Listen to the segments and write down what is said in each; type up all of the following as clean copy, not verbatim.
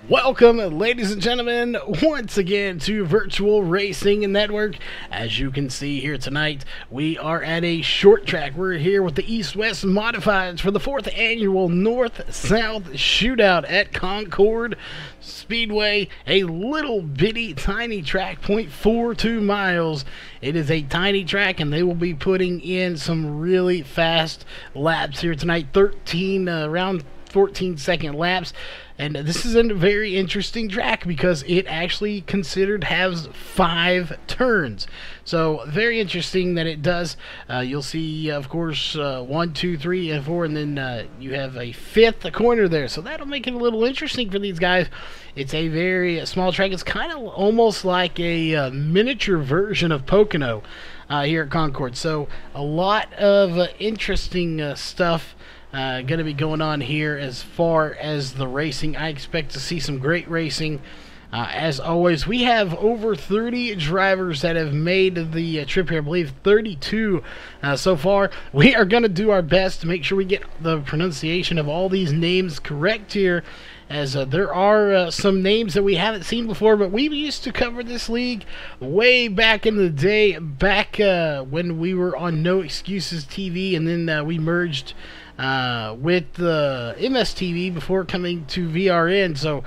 Welcome, ladies and gentlemen, once again to Virtual Racing Network. As you can see here tonight, we are at a short track. We're here with the East-West Modifieds for the 4th annual North-South Shootout at Concord Speedway. A little bitty tiny track, 0.42 miles. It is a tiny track, and they will be putting in some really fast laps here tonight. 13 around 14-second laps. And this is a very interesting track because it actually considered has 5 turns. So very interesting that it does. You'll see, of course, 1, 2, 3, and 4, and then you have a 5th corner there. So that'll make it a little interesting for these guys. It's a very small track. It's kind of almost like a miniature version of Pocono here at Concord. So a lot of interesting stuff going to be going on here as far as the racing. I expect to see some great racing. As always, we have over 30 drivers that have made the trip here. I believe 32 so far. We are going to do our best to make sure we get the pronunciation of all these names correct here, as there are some names that we haven't seen before, but we used to cover this league way back in the day, back when we were on No Excuses TV, and then we merged with the MSTV before coming to VRN. So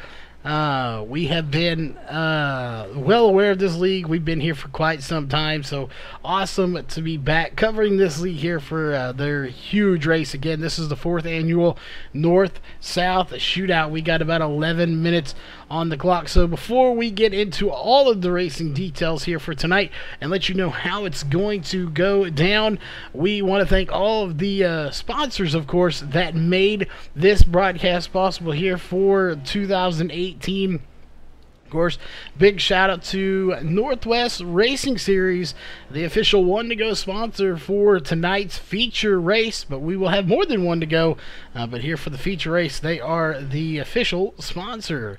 we have been well aware of this league. We've been here for quite some time, so awesome to be back covering this league here for their huge race. Again, this is the 4th annual North-South Shootout. We got about 11 minutes on the clock. So before we get into all of the racing details here for tonight and let you know how it's going to go down, we want to thank all of the sponsors, of course, that made this broadcast possible here for 2018. Of course, big shout out to Northwest Racing Series, the official one to go sponsor for tonight's feature race, but we will have more than one to go. But here for the feature race, they are the official sponsor.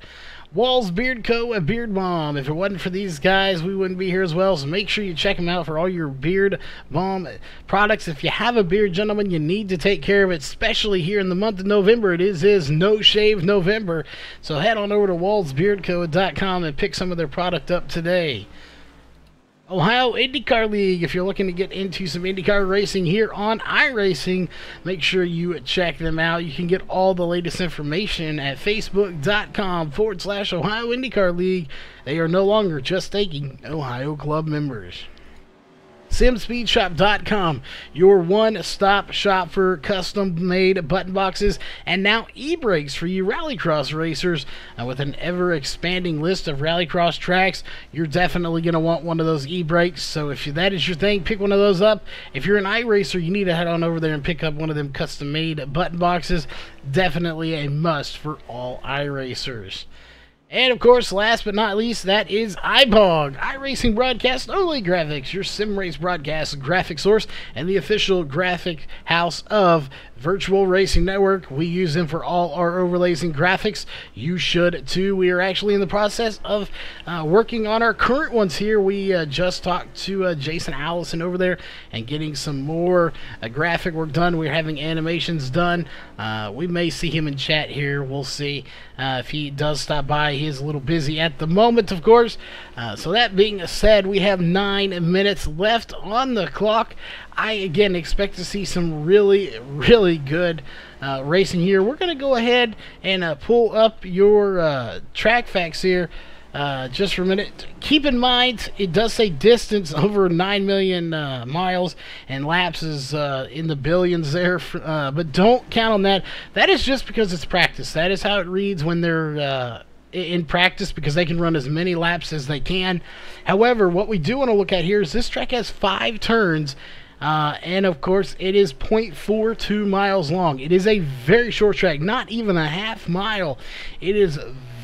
Walls Beard Co. and Beard Balm. If it wasn't for these guys, we wouldn't be here as well, so make sure you check them out for all your beard balm products. If you have a beard, gentlemen, you need to take care of it, especially here in the month of November. It is No Shave November, so head on over to wallsbeardco.com and pick some of their product up today. Ohio IndyCar League. If you're looking to get into some IndyCar racing here on iRacing, make sure you check them out. You can get all the latest information at facebook.com/Ohio IndyCar League. They are no longer just taking Ohio Club members. SimSpeedShop.com, your one-stop shop for custom-made button boxes and now e-brakes for you rallycross racers. With an ever-expanding list of rallycross tracks, you're definitely going to want one of those e-brakes. So if that is your thing, pick one of those up. If you're an iRacer, you need to head on over there and pick up one of them custom-made button boxes. Definitely a must for all iRacers. And, of course, last but not least, that is iBog, iRacing Broadcast Only Graphics, your sim race broadcast graphic source and the official graphic house of Virtual Racing Network. We use them for all our overlays and graphics. You should, too. We are actually in the process of working on our current ones here. We just talked to Jason Allison over there and getting some more graphic work done. We're having animations done. We may see him in chat here. We'll see if he does stop by. He is a little busy at the moment, of course. So that being said, we have 9 minutes left on the clock. I, again, expect to see some really, really good racing here. We're going to go ahead and pull up your track facts here just for a minute. Keep in mind, it does say distance over 9 million miles, and laps is in the billions there. But don't count on that. That is just because it's practice. That is how it reads when they're in practice, because they can run as many laps as they can. However, what we do want to look at here is this track has 5 turns. And of course it is 0.42 miles long. It is a very short track, not even a half mile. It is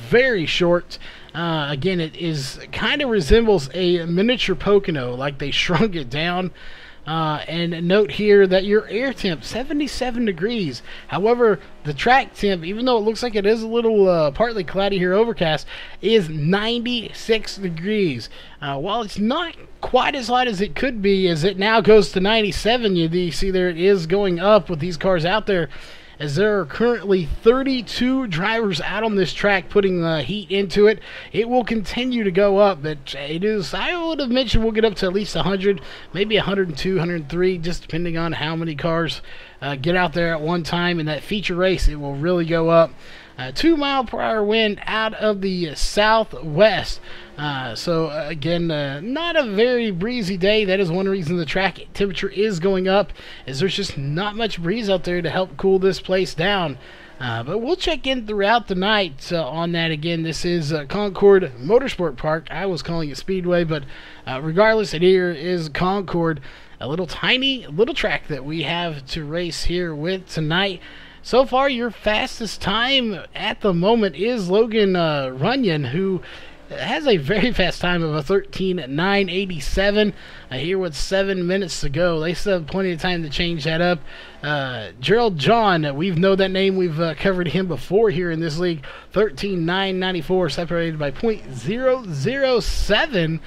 very short. Again, it is kind of resembles a miniature Pocono, like they shrunk it down. And note here that your air temp 77 degrees. However, the track temp, even though it looks like it is a little partly cloudy here, overcast, is 96 degrees. While it's not quite as hot as it could be, as it now goes to 97, you see there it is going up with these cars out there. as there are currently 32 drivers out on this track putting heat into it. It will continue to go up, but it is, I would have mentioned we'll get up to at least 100, maybe 102, 103, just depending on how many cars get out there at one time. In that feature race, it will really go up. 2 mile per hour wind out of the southwest. So again, not a very breezy day. That is one reason the track temperature is going up, is there's just not much breeze out there to help cool this place down. But we'll check in throughout the night on that. Again, this is Concord Motorsport Park. I was calling it Speedway, but regardless, it here is Concord, a little tiny little track that we have to race here with tonight. So far, your fastest time at the moment is Logan Runyon, who has a very fast time of a 13:09.87 here with 7 minutes to go. They still have plenty of time to change that up. Gerald John, we've known that name. We've covered him before here in this league. 13:09.94, separated by .007.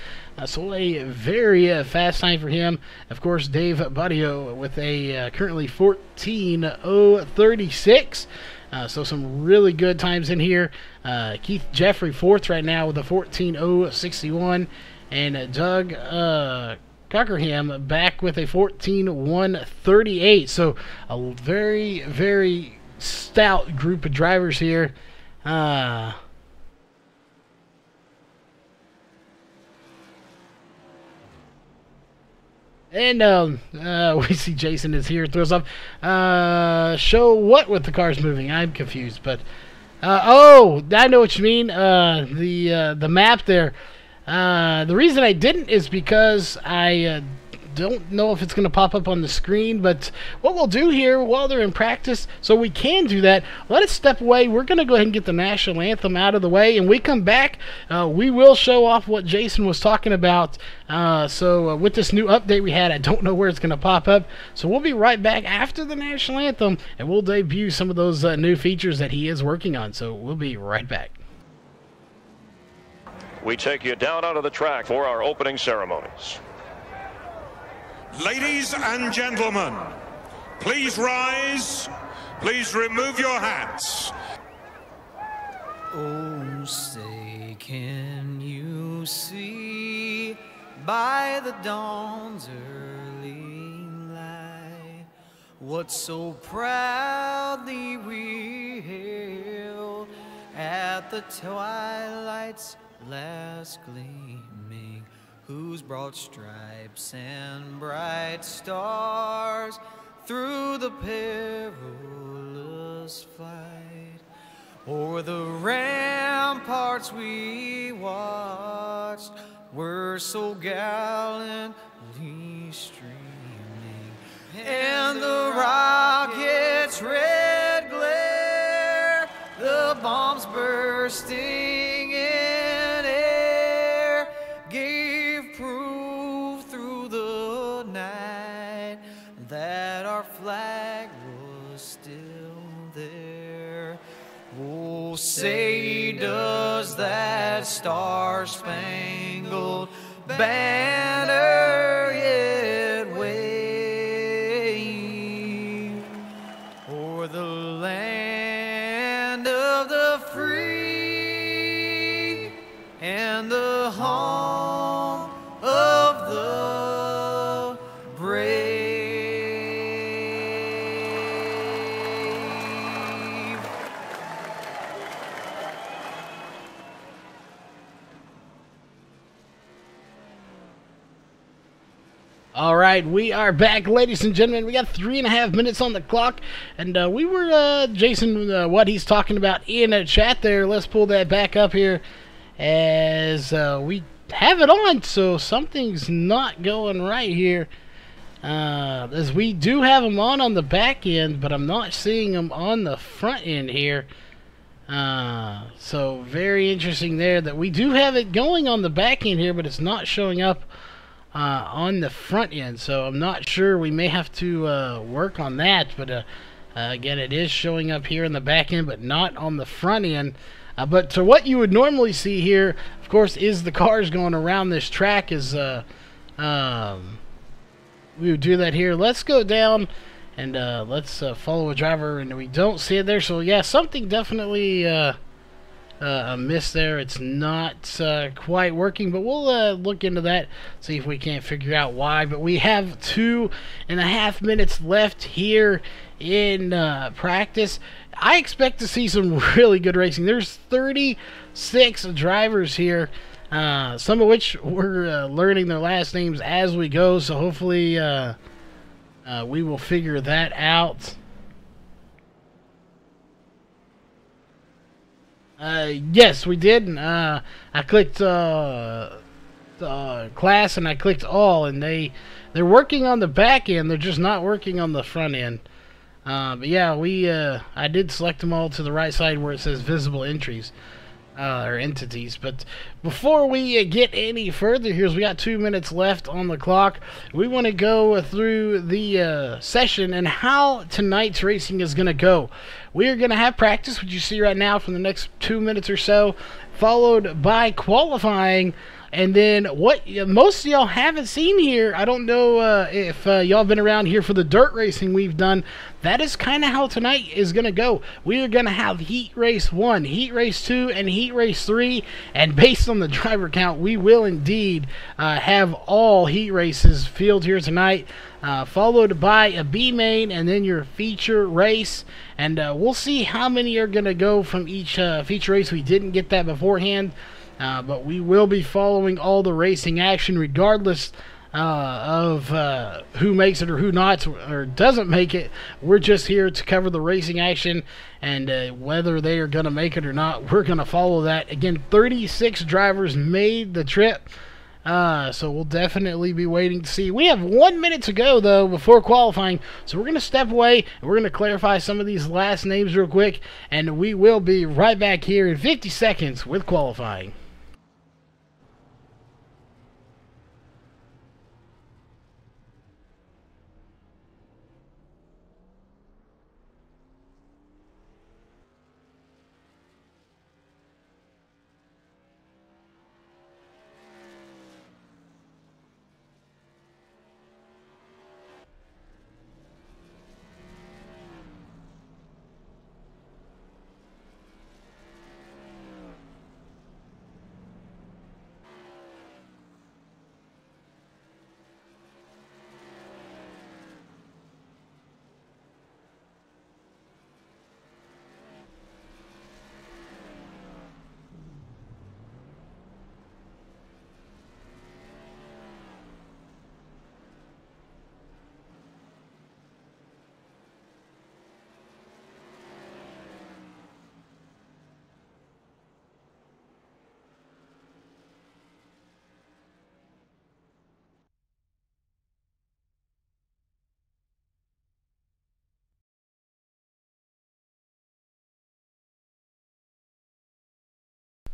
So a very fast time for him. Of course, Dave Badio with a currently 14:036. So some really good times in here. Keith Jeffrey fourth right now with a 14:061, and Doug Cockerham back with a 14:138. So a very, very stout group of drivers here. And we see Jason is here. Throws up. Show what with the cars moving? I'm confused. But oh, I know what you mean. The map there. The reason I didn't is because I don't know if it's going to pop up on the screen. But what we'll do here while they're in practice, so we can do that, let us step away. We're going to go ahead and get the national anthem out of the way, and we come back, we will show off what Jason was talking about. So with this new update we had, I don't know where it's going to pop up. So we'll be right back after the national anthem, and we'll debut some of those new features that he is working on. So we'll be right back. We take you down onto the track for our opening ceremonies. Ladies and gentlemen, please rise. Please remove your hats. Oh, say, can you see by the dawn's early light what so proudly we hailed at the twilight's last gleaming, whose broad stripes and bright stars through the perilous fight o'er the ramparts we watched were so gallantly streaming, and the rockets' red glare, the bombs bursting in air, gave proof through the night that our flag was still there. Oh, say does that star-spangled banner yet wave o'er the land of the free and the home of the brave? All right, we are back, ladies and gentlemen. We got 3.5 minutes on the clock, and we were, Jason, what he's talking about in a chat there. Let's pull that back up here as we have it on, so something's not going right here. As we do have them on the back end, but I'm not seeing them on the front end here. So very interesting there that we do have it going on the back end here, but it's not showing up on the front end. So I'm not sure. We may have to work on that, but again, it is showing up here in the back end, but not on the front end. But to what you would normally see here, of course, is the cars going around this track. Is we would do that here. Let's go down And let's follow a driver, and we don't see it there. So yeah, something definitely a miss there. It's not quite working, but we'll look into that, see if we can't figure out why. But we have 2.5 minutes left here in practice. I expect to see some really good racing. There's 36 drivers here, some of which we're learning their last names as we go, so hopefully we will figure that out. Yes, we did. I clicked class and I clicked all, and they're working on the back end. They're just not working on the front end. But yeah, I did select them all to the right side where it says visible entries. Or entities. But before we get any further here, we got 2 minutes left on the clock. We want to go through the session and how tonight's racing is going to go. We are going to have practice, which you see right now, for the next 2 minutes or so, followed by qualifying. And then what most of y'all haven't seen here, I don't know if y'all been around here for the dirt racing we've done. That is kind of how tonight is going to go. We are going to have Heat Race 1, Heat Race 2, and Heat Race 3. And based on the driver count, we will indeed have all heat races field here tonight, followed by a B main and then your feature race. And we'll see how many are going to go from each feature race. We didn't get that beforehand. But we will be following all the racing action regardless of who makes it or who not or doesn't make it. We're just here to cover the racing action, and whether they are going to make it or not, we're going to follow that. Again, 36 drivers made the trip, so we'll definitely be waiting to see. We have 1 minute to go, though, before qualifying, so we're going to step away, and we're going to clarify some of these last names real quick, and we will be right back here in 50 seconds with qualifying.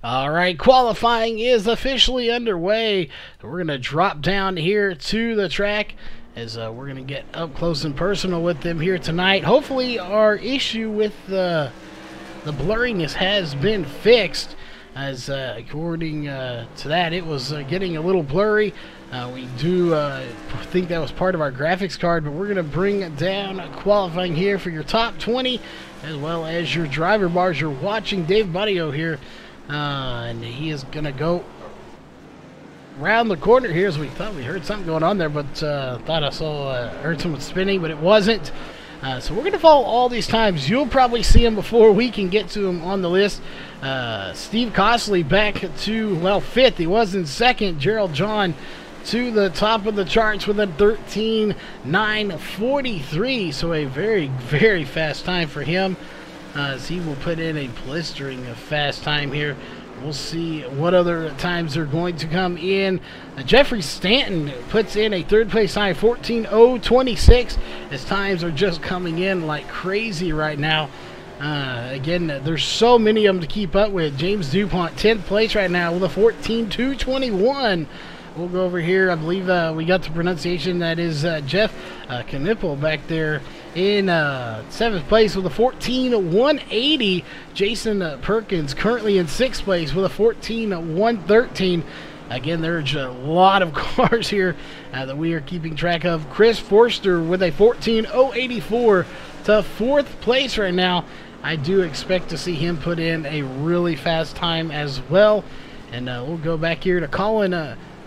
Alright, qualifying is officially underway. We're going to drop down here to the track as we're going to get up close and personal with them here tonight. Hopefully our issue with the blurriness has been fixed, as according to that it was getting a little blurry. We do think that was part of our graphics card, but we're going to bring down qualifying here for your top 20 as well as your driver bars. You're watching Dave Budio here. And he is going to go around the corner here, as we thought we heard something going on there, but thought I heard someone spinning, but it wasn't. So we're going to follow all these times. You'll probably see him before we can get to him on the list. Steve Costley back to, well, 5th. He was in 2nd. Gerald John to the top of the charts with a 13:9:43. So a very, very fast time for him. As he will put in a blistering fast time here. We'll see what other times are going to come in. Jeffrey Stanton puts in a 3rd place time, 14:0:26. His times are just coming in like crazy right now. Again, there's so many of them to keep up with. James DuPont, 10th place right now with a 14:2:21. We'll go over here. I believe we got the pronunciation. That is Jeff Knipple back there in 7th place with a 14:180. Jason Perkins currently in 6th place with a 14:113. Again, there's a lot of cars here that we are keeping track of. Chris Forster with a 14.084 to 4th place right now. I do expect to see him put in a really fast time as well. And we'll go back here to Colin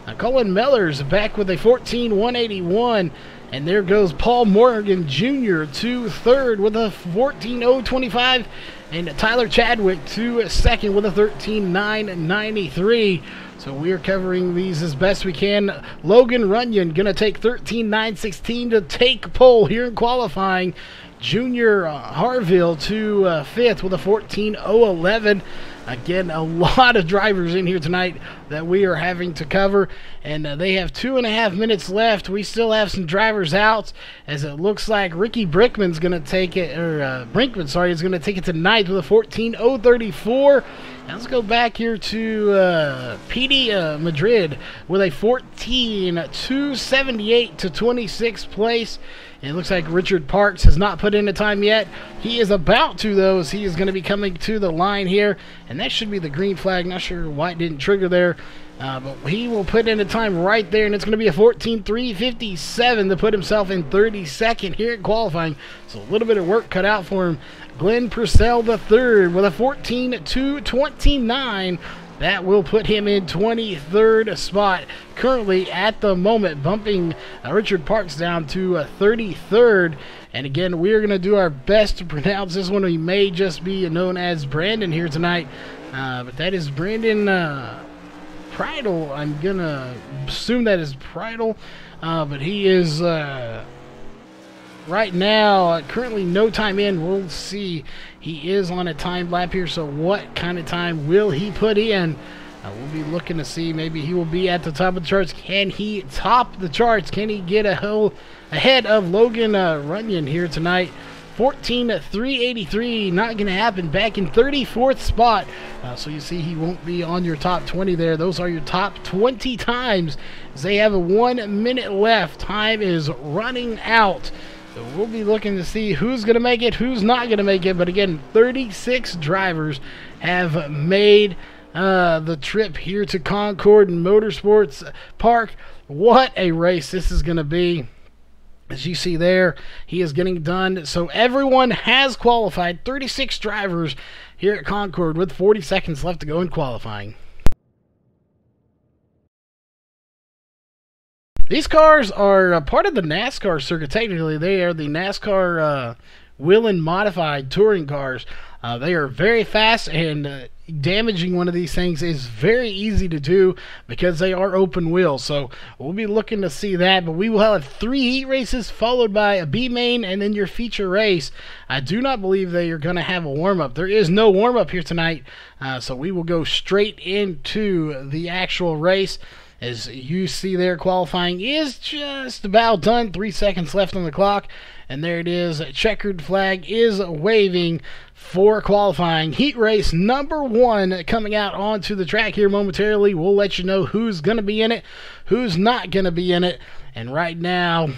Mellors back with a 14.181. And there goes Paul Morgan Jr. to 3rd with a 14.025. And Tyler Chadwick to 2nd with a 13.993. So we're covering these as best we can. Logan Runyon going to take 13.916 to take pole here in qualifying. Junior Harville to 5th with a 14.011. Again, a lot of drivers in here tonight that we are having to cover, and they have 2.5 minutes left. We still have some drivers out, as it looks like Ricky Brinkman's going to take it, Brinkman, is going to take it to 9th with a 14.034. Now let's go back here to PD Madrid with a 14.278 to 26th place. And it looks like Richard Parks has not put in a time yet. He is about to, though, as he is going to be coming to the line here. And that should be the green flag. Not sure why it didn't trigger there. But he will put in a time right there, and it's going to be a 14.357 to put himself in 32nd here at qualifying. So a little bit of work cut out for him. Glenn Purcell III with a 14.229. That will put him in 23rd spot. Currently, at the moment, bumping Richard Parks down to 33rd. And again, we're going to do our best to pronounce this one. We may just be known as Brandon here tonight. But that is Brandon Pridle. I'm going to assume that is Pridle. But he is... right now, currently no time in. We'll see. He is on a time lap here, so what kind of time will he put in? We'll be looking to see. Maybe he will be at the top of the charts. Can he top the charts? Can he get ahead of Logan Runyon here tonight? 14.383, not going to happen. Back in 34th spot. So you see he won't be on your top 20 there. Those are your top 20 times. As they have a 1 minute left. Time is running out. So we'll be looking to see who's going to make it, who's not going to make it. But again, 36 drivers have made the trip here to Concord Motorsports Park. What a race this is going to be. As you see there, he is getting done. So everyone has qualified. 36 drivers here at Concord with 40 seconds left to go in qualifying. These cars are part of the NASCAR circuit. Technically, they are the NASCAR Whelen Modified touring cars. They are very fast, and damaging one of these things is very easy to do because they are open wheel. So we'll be looking to see that, but we will have 3 heat races followed by a B main and then your feature race. I do not believe they are going to have a warm-up. There is no warm-up here tonight, so we will go straight into the actual race. As you see there, qualifying is just about done. 3 seconds left on the clock. And there it is. Checkered flag is waving for qualifying. Heat race number 1 coming out onto the track here momentarily. We'll let you know who's going to be in it, who's not going to be in it. And right now,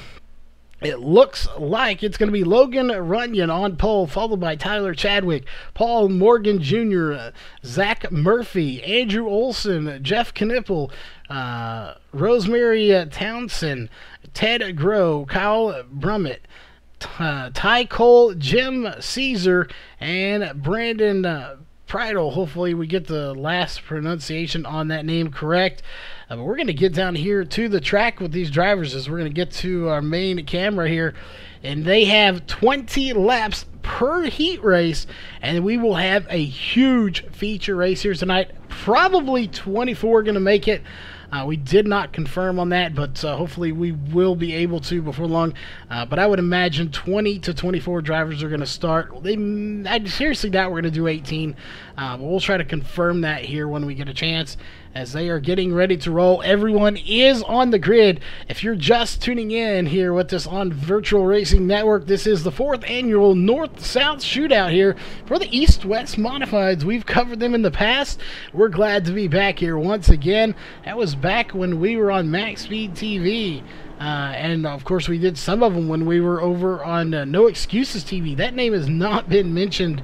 it looks like it's going to be Logan Runyon on pole, followed by Tyler Chadwick, Paul Morgan Jr., Zach Murphy, Andrew Olson, Jeff Knipple, Rosemary Townsend, Ted Groh, Kyle Brummett, Ty Cole, Jim Caesar, and Brandon Pridle. Hopefully we get the last pronunciation on that name correct. But we're going to get down here to the track with these drivers as we're going to get to our main camera here. And they have 20 laps per heat race. And we will have a huge feature race here tonight. Probably 24 going to make it. We did not confirm on that, but hopefully we will be able to before long. But I would imagine 20 to 24 drivers are going to start. I seriously doubt we're going to do 18. But we'll try to confirm that here when we get a chance. As they are getting ready to roll, everyone is on the grid. If you're just tuning in here with us on Virtual Racing Network, this is the 4th annual North-South Shootout here for the East-West Modifieds. We've covered them in the past. We're glad to be back here once again. That was back when we were on Max Speed TV. And of course we did some of them when we were over on No Excuses TV. That name has not been mentioned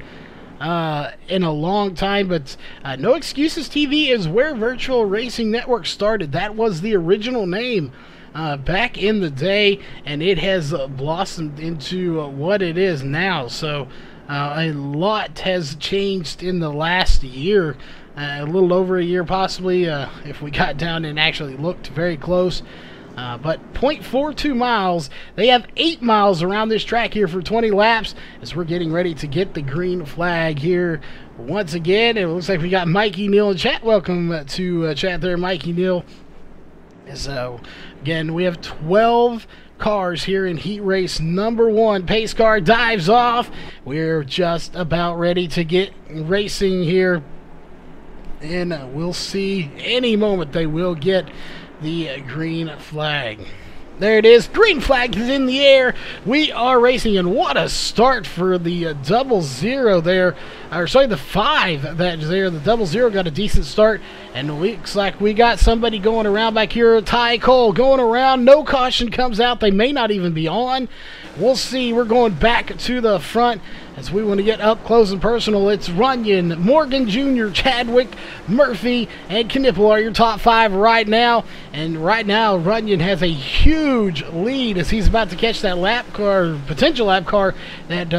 in a long time, but No Excuses TV is where Virtual Racing Network started. That was the original name back in the day, and it has blossomed into what it is now. So a lot has changed in the last year, a little over a year possibly, if we got down and actually looked very close. But 0.42 miles, they have 8 miles around this track here for 20 laps as we're getting ready to get the green flag here. Once again, it looks like we got Mikey Neal in chat. Welcome to chat there, Mikey Neal. So, again, we have 12 cars here in heat race number 1. Pace car dives off. We're just about ready to get racing here. And we'll see any moment they will get the green flag. There it is. Green flag is in the air. We are racing, and what a start for the 00 there. Or sorry, the 5 that's there. The 00 got a decent start, and it looks like we got somebody going around back here. Ty Cole going around. No caution comes out. They may not even be on. We'll see. We're going back to the front as we want to get up close and personal. It's Runyon, Morgan Jr., Chadwick, Murphy, and Knipple are your top 5 right now. And right now, Runyon has a huge lead as he's about to catch that lap car, potential lap car that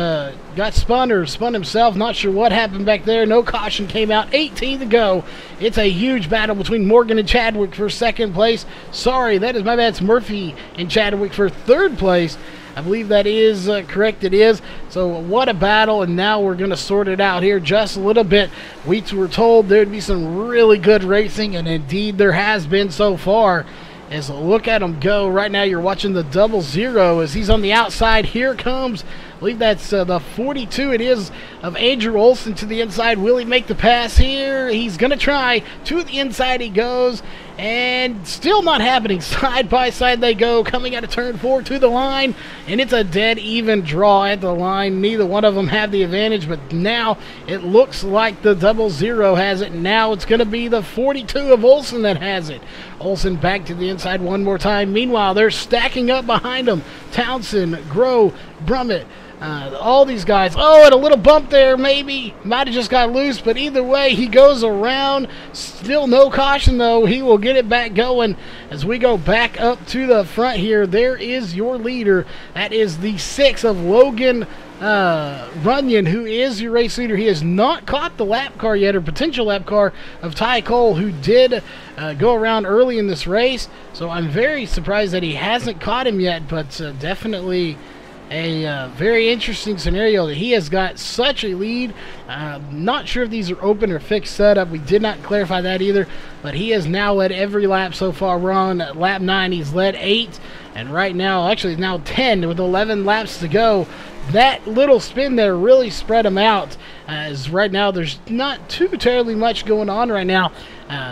got spun or spun himself. Not sure what happened back there. No caution came out. 18 to go. It's a huge battle between Morgan and Chadwick for second place. Sorry, that is my bad. It's Murphy and Chadwick for third place. I believe that is correct. It is. So what a battle, and now we're going to sort it out here just a little bit. We were told there'd be some really good racing, and indeed there has been so far. As look at him go. Right now you're watching the 00 as he's on the outside. Here comes, I believe that's the 42 it is, of Andrew Olson to the inside. Will he make the pass here? He's going to try. To the inside he goes, and still not happening. Side by side they go, coming out of turn 4 to the line, and it's a dead even draw at the line. Neither one of them have the advantage, but now it looks like the 00 has it. Now it's going to be the 42 of Olson that has it. Olson back to the inside one more time. Meanwhile, they're stacking up behind him. Townsend, Groh, Brummett, all these guys. Oh, and a little bump there, maybe. Might have just got loose, but either way, he goes around. Still no caution, though. He will get it back going as we go back up to the front here. There is your leader. That is the 6 of Logan Runyon, who is your race leader. He has not caught the lap car yet, or potential lap car, of Ty Cole, who did go around early in this race. So I'm very surprised that he hasn't caught him yet, but definitely a very interesting scenario that he has got such a lead. Not sure if these are open or fixed setup. We did not clarify that either, but he has now led every lap so far. We're on lap 9. He's led 8, and right now, actually now 10 with 11 laps to go. That little spin there really spread him out, as right now there's not too terribly much going on right now.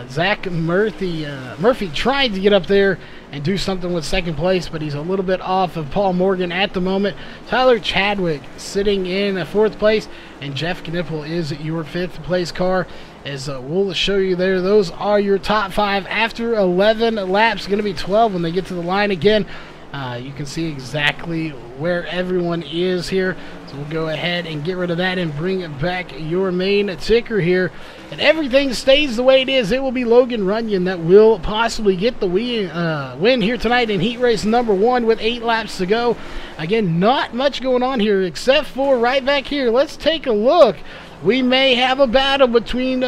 Zach Murphy tried to get up there and do something with second place, but he's a little bit off of Paul Morgan at the moment. Tyler Chadwick sitting in 4th place, and Jeff Knipple is your 5th place car. As we'll show you there, those are your top 5 after 11 laps. Going to be 12 when they get to the line again. You can see exactly where everyone is here. So we'll go ahead and get rid of that and bring back your main ticker here. And everything stays the way it is. It will be Logan Runyon that will possibly get the win here tonight in heat race number 1 with 8 laps to go. Again, not much going on here except for right back here. Let's take a look. We may have a battle between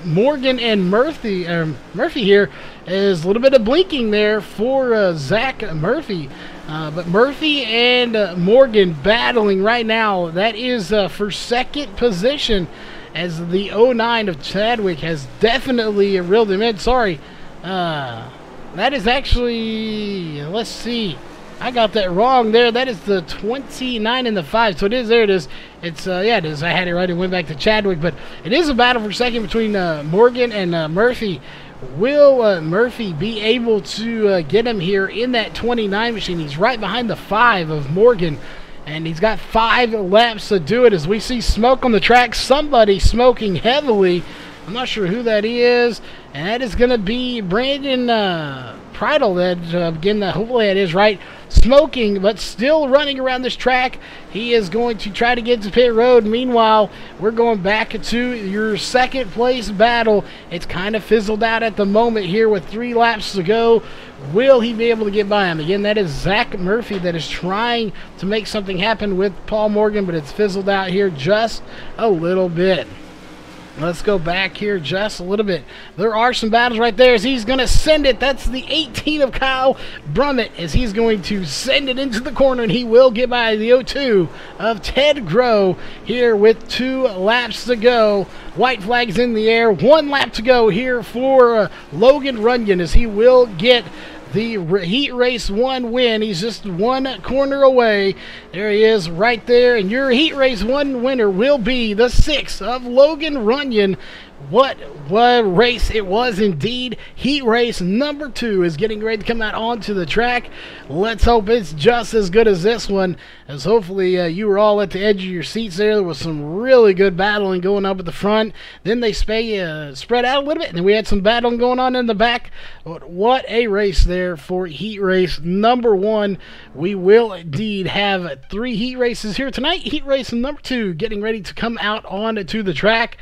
Morgan and Murphy. Murphy here is a little bit of blinking there for Zach Murphy. But Murphy and Morgan battling right now. That is for second position, as the 09 of Chadwick has definitely reeled him in. Sorry. That is actually, let's see. I got that wrong there. That is the 29 and the 5. So it is, there it is. It's, yeah, it is. I had it right and went back to Chadwick. But it is a battle for second between Morgan and Murphy. Will Murphy be able to get him here in that 29 machine? He's right behind the 5 of Morgan. And he's got 5 laps to do it as we see smoke on the track. Somebody smoking heavily. I'm not sure who that is. And that is going to be Brandon Pridle. Again, hopefully that is right. Smoking, but still running around this track. He is going to try to get to pit road. Meanwhile, we're going back to your second place battle. It's kind of fizzled out at the moment here with 3 laps to go. Will he be able to get by him? Again, that is Zach Murphy that is trying to make something happen with Paul Morgan, but it's fizzled out here just a little bit. Let's go back here just a little bit. There are some battles right there as he's going to send it. That's the 18 of Kyle Brummett as he's going to send it into the corner, and he will get by the 02 of Ted Groh here with 2 laps to go. White flags in the air. 1 lap to go here for Logan Runyon as he will get the Heat Race 1 win. He's just 1 corner away. There he is right there. And your Heat Race 1 winner will be the 6 of Logan Runyon. What race it was indeed. Heat Race number 2 is getting ready to come out onto the track. Let's hope it's just as good as this one, as hopefully you were all at the edge of your seats there. There was some really good battling going up at the front. Then they spread out a little bit, and then we had some battling going on in the back. But what a race there for Heat Race number 1. We will indeed have 3 heat races here tonight. Heat Race number 2 getting ready to come out onto the track,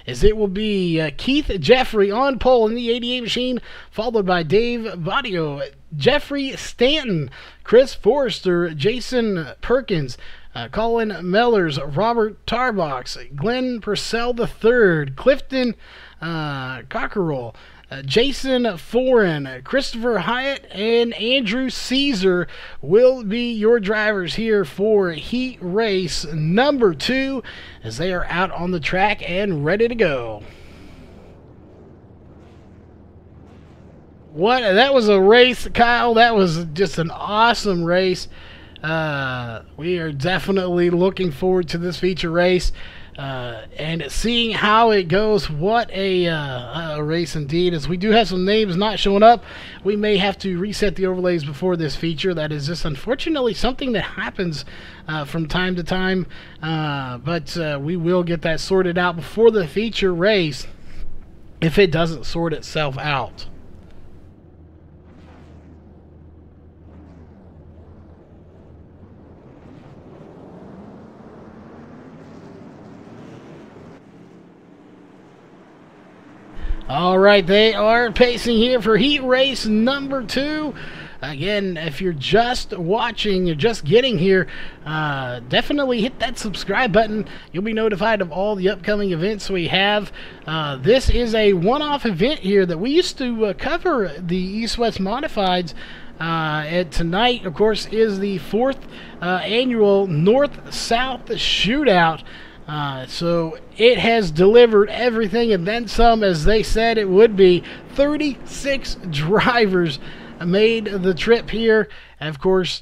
as it will be Keith Jeffrey on pole in the 88 machine, followed by Dave Vadio, Jeffrey Stanton, Chris Forrester, Jason Perkins, Colin Mellors, Robert Tarbox, Glenn Purcell III, Clifton Cockerell, Jason Foreign, Christopher Hyatt, and Andrew Caesar will be your drivers here for Heat Race number 2 as they are out on the track and ready to go. That was a race, Kyle. That was just an awesome race. We are definitely looking forward to this feature race. And seeing how it goes. What a race indeed, as we do have some names not showing up. We may have to reset the overlays before this feature. That is just unfortunately something that happens from time to time, but we will get that sorted out before the feature race if it doesn't sort itself out. All right, they are pacing here for Heat Race number 2. Again, if you're just watching, you're just getting here, definitely hit that subscribe button. You'll be notified of all the upcoming events we have. This is a one-off event here that we used to cover the East-West Modifieds. And tonight, of course, is the 4th annual North-South Shootout. So it has delivered everything and then some, as they said it would be. 36 drivers made the trip here. And of course,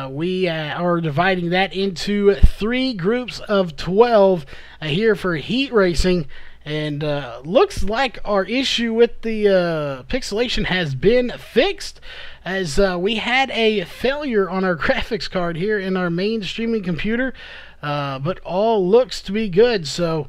we are dividing that into 3 groups of 12 here for heat racing. And looks like our issue with the pixelation has been fixed, as we had a failure on our graphics card here in our main streaming computer. But all looks to be good, so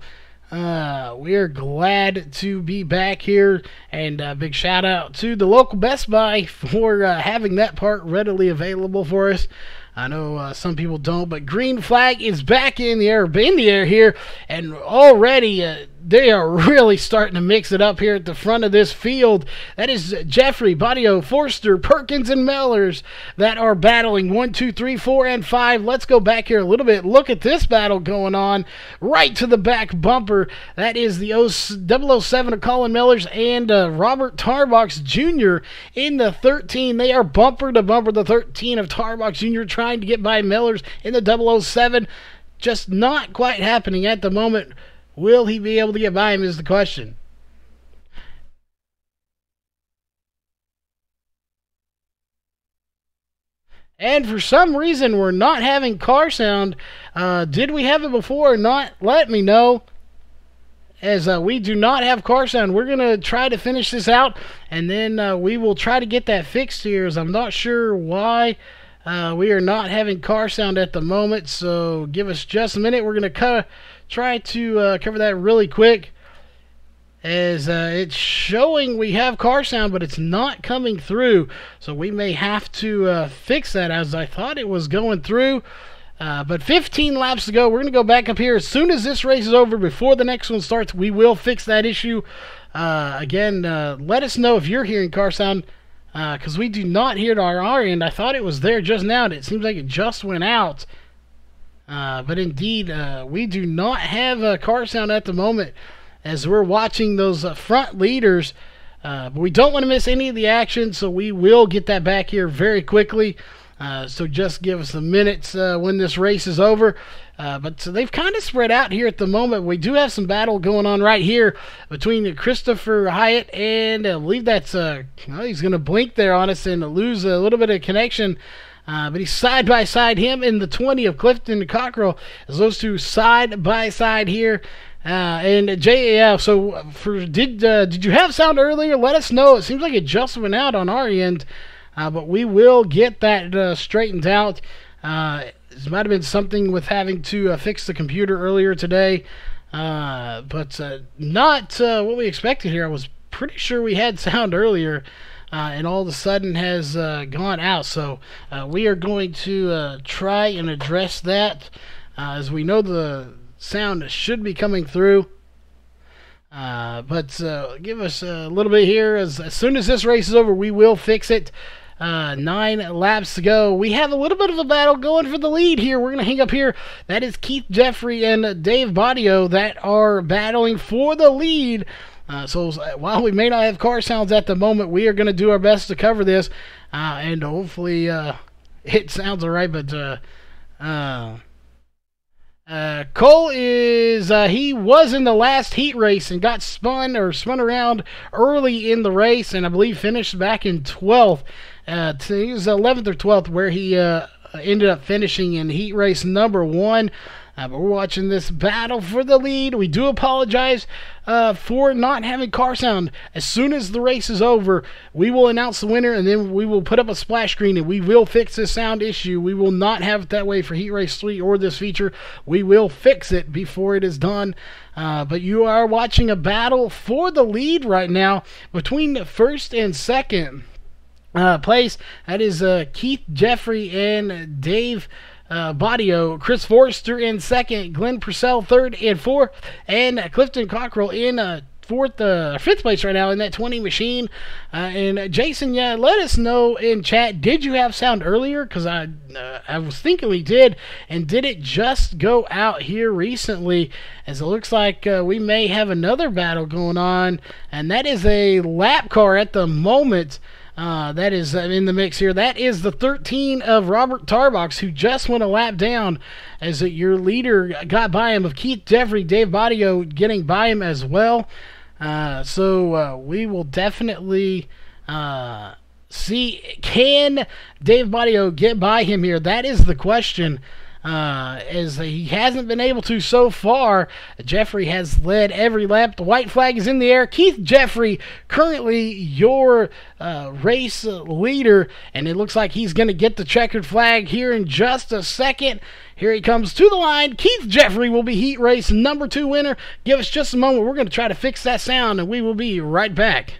we are glad to be back here, and big shout out to the local Best Buy for having that part readily available for us. I know some people don't, but green flag is back in the air here, and already they are really starting to mix it up here at the front of this field. That is Jeffrey, Badio, Forster, Perkins, and Mellors that are battling 1, 2, 3, 4, and 5. Let's go back here a little bit. Look at this battle going on right to the back bumper. That is the 007 of Colin Mellors and Robert Tarbox Jr. in the 13. They are bumper to bumper. The 13 of Tarbox Jr. trying to get by Mellors in the 007. Just not quite happening at the moment. Will he be able to get by him is the question. And for some reason, we're not having car sound. Did we have it before or not? Let me know, as we do not have car sound. We're going to try to finish this out, and then we will try to get that fixed here, as I'm not sure why we are not having car sound at the moment. So give us just a minute. We're going to try to cover that really quick, as it's showing we have car sound, but it's not coming through. So we may have to fix that, as I thought it was going through. But 15 laps to go. We're going to go back up here. As soon as this race is over, before the next one starts, we will fix that issue. Again, let us know if you're hearing car sound, because we do not hear it on our end. I thought it was there just now, and it seems like it just went out. But indeed, we do not have car sound at the moment, as we're watching those front leaders. But we don't want to miss any of the action, so we will get that back here very quickly. So just give us some minutes when this race is over. But so they've kind of spread out here at the moment. We do have some battle going on right here between Christopher Hyatt and I believe that's he's going to blink there on us and lose a little bit of connection. But he's side by side him in the 20 of Clifton Cockrell, as those two side by side here. And JAF. So did you have sound earlier? Let us know. It seems like it just went out on our end, but we will get that straightened out. It might have been something with having to fix the computer earlier today, but not what we expected here. I was pretty sure we had sound earlier, and all of a sudden has gone out. So we are going to try and address that, as we know the sound should be coming through. But give us a little bit here. As soon as this race is over, we will fix it. 9 laps to go. We have a little bit of a battle going for the lead here. We're going to hang up here. That is Keith Jeffrey and Dave Badio that are battling for the lead. So while we may not have car sounds at the moment, we are going to do our best to cover this. And hopefully it sounds all right. But Cole is, he was in the last heat race and got spun around early in the race, and I believe finished back in 12th. He was 11th or 12th where he ended up finishing in heat race number 1. But we're watching this battle for the lead. We do apologize for not having car sound. As soon as the race is over, we will announce the winner, and then we will put up a splash screen, and we will fix this sound issue. We will not have it that way for Heat Race 3 or this feature. We will fix it before it is done. But you are watching a battle for the lead right now between first and second place. That is Keith Jeffrey and Dave Badio. Chris Forrester in second, Glenn Purcell third and fourth, and Clifton Cockrell in fifth place right now in that 20 machine. And Jason, yeah, let us know in chat, did you have sound earlier? Because I was thinking we did, and did it just go out here recently? As it looks like we may have another battle going on, and that is a lap car at the moment. That is in the mix here. That is the 13 of Robert Tarbox, who just went a lap down, as your leader got by him, of Keith Jeffrey, Dave Badio getting by him as well. So we will definitely see, can Dave Badio get by him here? That is the question. As he hasn't been able to so far. Jeffrey has led every lap. The white flag is in the air. Keith Jeffrey, currently your race leader, and it looks like he's going to get the checkered flag here in just a second. Here he comes to the line. Keith Jeffrey will be heat race number 2 winner. Give us just a moment. We're going to try to fix that sound, and we will be right back.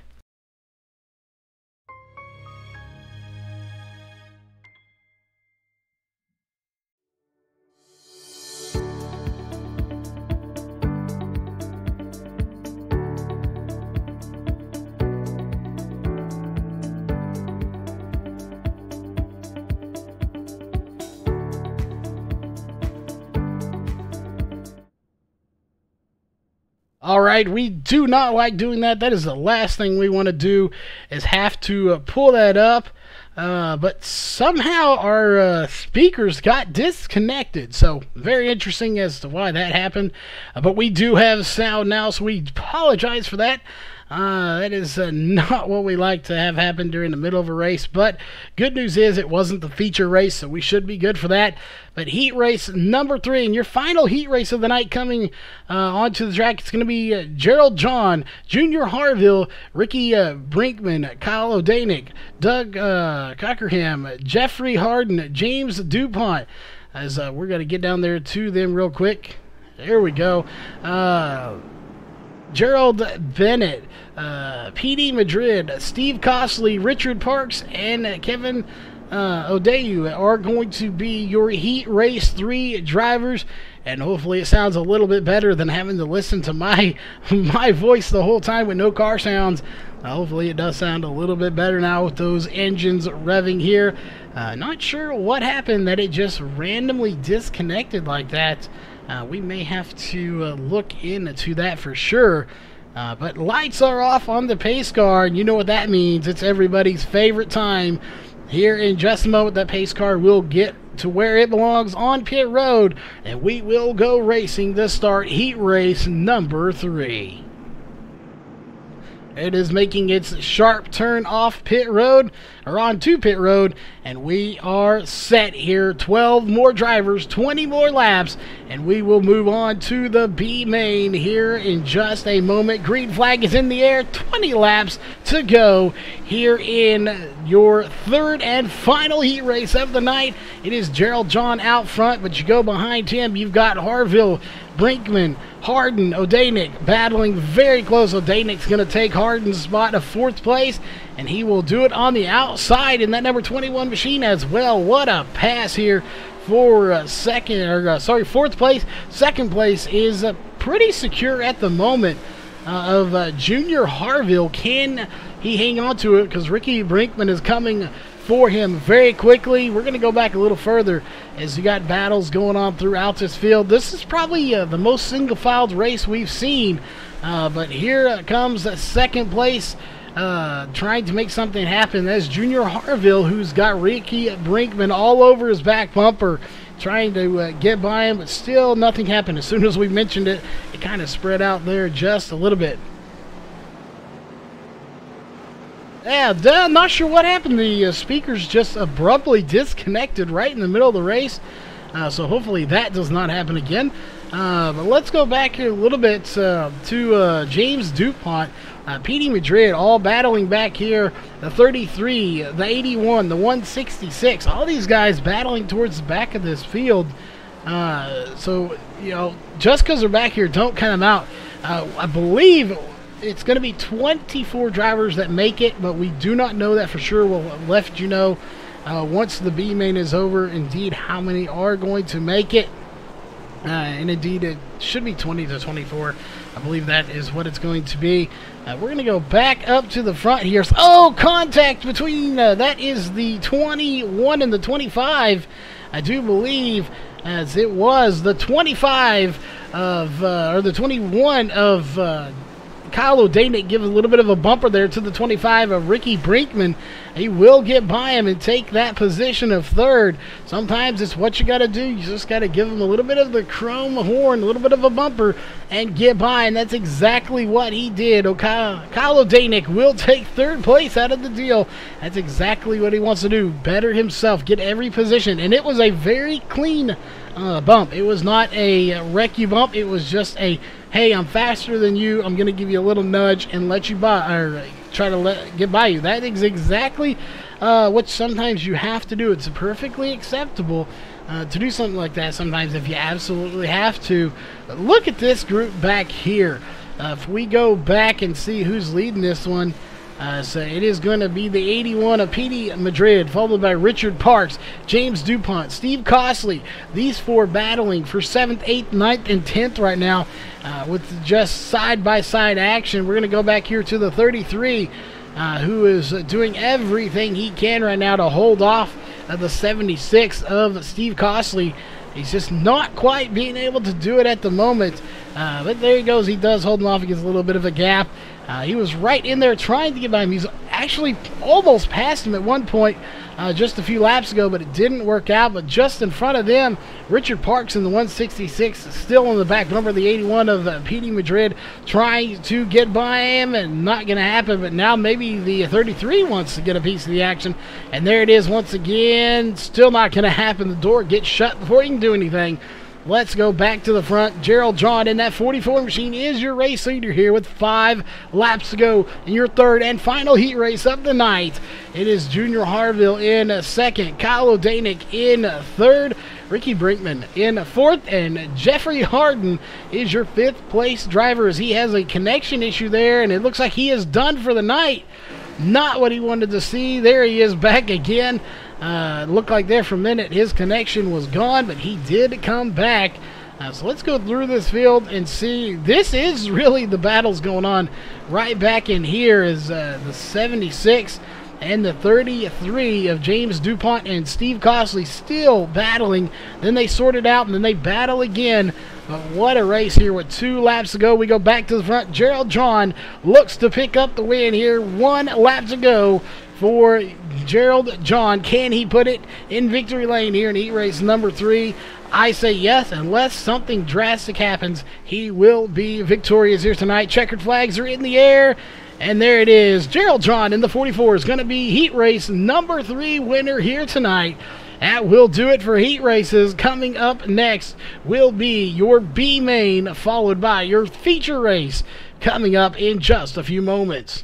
All right, we do not like doing that. That is the last thing we want to do, is have to pull that up. But somehow our speakers got disconnected. So very interesting as to why that happened. But we do have sound now, so we apologize for that. That is not what we like to have happen during the middle of a race, but good news is it wasn't the feature race, so we should be good for that. But heat race number 3, and your final heat race of the night coming onto the track, it's going to be Gerald John, Junior Harville, Ricky Brinkman, Kyle O'Danick, Doug Cockerham, Jeffrey Harden, James DuPont, as we're going to get down there to them real quick. There we go. Gerald Bennett, PD Madrid, Steve Costley, Richard Parks, and Kevin O'Dayu are going to be your Heat Race 3 drivers. And hopefully it sounds a little bit better than having to listen to my voice the whole time with no car sounds. Hopefully it does sound a little bit better now with those engines revving here. Not sure what happened that it just randomly disconnected like that. We may have to look into that for sure. But lights are off on the pace car, and you know what that means. It's everybody's favorite time. Here in just a moment, that pace car will get to where it belongs on pit road, and we will go racing to start heat race number 3. It is making its sharp turn off pit road, or onto pit road, and we are set here. 12 more drivers, 20 more laps, and we will move on to the B main here in just a moment. Green flag is in the air, 20 laps to go here in your third and final heat race of the night. It is Gerald John out front, but you go behind him, you've got Harville, Brinkman, Harden, O'Daynick battling very close. O'Daynick's going to take Harden's spot of 4th place, and he will do it on the outside in that number 21 machine as well. What a pass here for 4th place. 2nd place is pretty secure at the moment of Junior Harville. Can he hang on to it? Because Ricky Brinkman is coming for him very quickly. We're going to go back a little further as you got battles going on throughout this field. This is probably the most single-filed race we've seen, but here comes 2nd place trying to make something happen. That's Junior Harville, who's got Ricky Brinkman all over his back bumper, trying to get by him, but still nothing happened. As soon as we mentioned it, it kind of spread out there just a little bit. Yeah, I'm not sure what happened. The speakers just abruptly disconnected right in the middle of the race. So hopefully that does not happen again. But let's go back here a little bit to James DuPont, PD Madrid, all battling back here. The 33, the 81, the 166. All these guys battling towards the back of this field. So, you know, just because they're back here, don't count them out. I believe it's going to be 24 drivers that make it, but we do not know that for sure. We'll let you know once the B main is over, indeed, how many are going to make it. And indeed, it should be 20 to 24. I believe that is what it's going to be. We're going to go back up to the front here. Oh, contact between, that is the 21 and the 25. I do believe, as it was the 25 of, or the 21 of, Kyle O'Daynick gives a little bit of a bumper there to the 25 of Ricky Brinkman. He will get by him and take that position of 3rd. Sometimes it's what you got to do. You just got to give him a little bit of the chrome horn, a little bit of a bumper, and get by. And that's exactly what he did. Kyle O'Daynick will take 3rd place out of the deal. That's exactly what he wants to do. Better himself, get every position. And it was a very clean bump. It was not a wreck you bump. It was just a, hey, I'm faster than you. I'm going to give you a little nudge and let you by, or try to get by you. That is exactly what sometimes you have to do. It's perfectly acceptable to do something like that sometimes if you absolutely have to. But look at this group back here. If we go back and see who's leading this one, so it is going to be the 81 of PD Madrid, followed by Richard Parks, James DuPont, Steve Costley. These 4 battling for 7th, 8th, 9th, and 10th right now with just side-by-side action. We're going to go back here to the 33, who is doing everything he can right now to hold off the 76 of Steve Costley. He's just not quite being able to do it at the moment. But there he goes. He does hold him off. He gets a little bit of a gap. He was right in there trying to get by him. He's actually almost past him at one point just a few laps ago, but it didn't work out. But just in front of them, Richard Parks in the 166, still on the back number, the 81 of PD Madrid, trying to get by him, and not going to happen. But now maybe the 33 wants to get a piece of the action. And there it is once again. Still not going to happen. The door gets shut before you can do anything. Let's go back to the front. Gerald John in that 44 machine is your race leader here with 5 laps to go in your 3rd and final heat race of the night. It is Junior Harville in 2nd, Kyle O'Daynick in 3rd, Ricky Brinkman in fourth, and Jeffrey Harden is your fifth place driver as he has a connection issue there, and it looks like he is done for the night. Not what he wanted to see. There he is back again. Looked like there for a minute his connection was gone, but he did come back. So let's go through this field and see. This is really the battles going on. Right back in here is the 76 and the 33 of James DuPont and Steve Costley still battling. Then they sort it out, and then they battle again. But what a race here with 2 laps to go. We go back to the front. Gerald John looks to pick up the win here. 1 lap to go for Gerald John. Can he put it in victory lane here in heat race number 3? I say yes, unless something drastic happens, he will be victorious here tonight. Checkered flags are in the air, and there it is. Gerald John in the 44 is going to be heat race number 3 winner here tonight. That will do it for heat races. Coming up next will be your B main, followed by your feature race, coming up in just a few moments.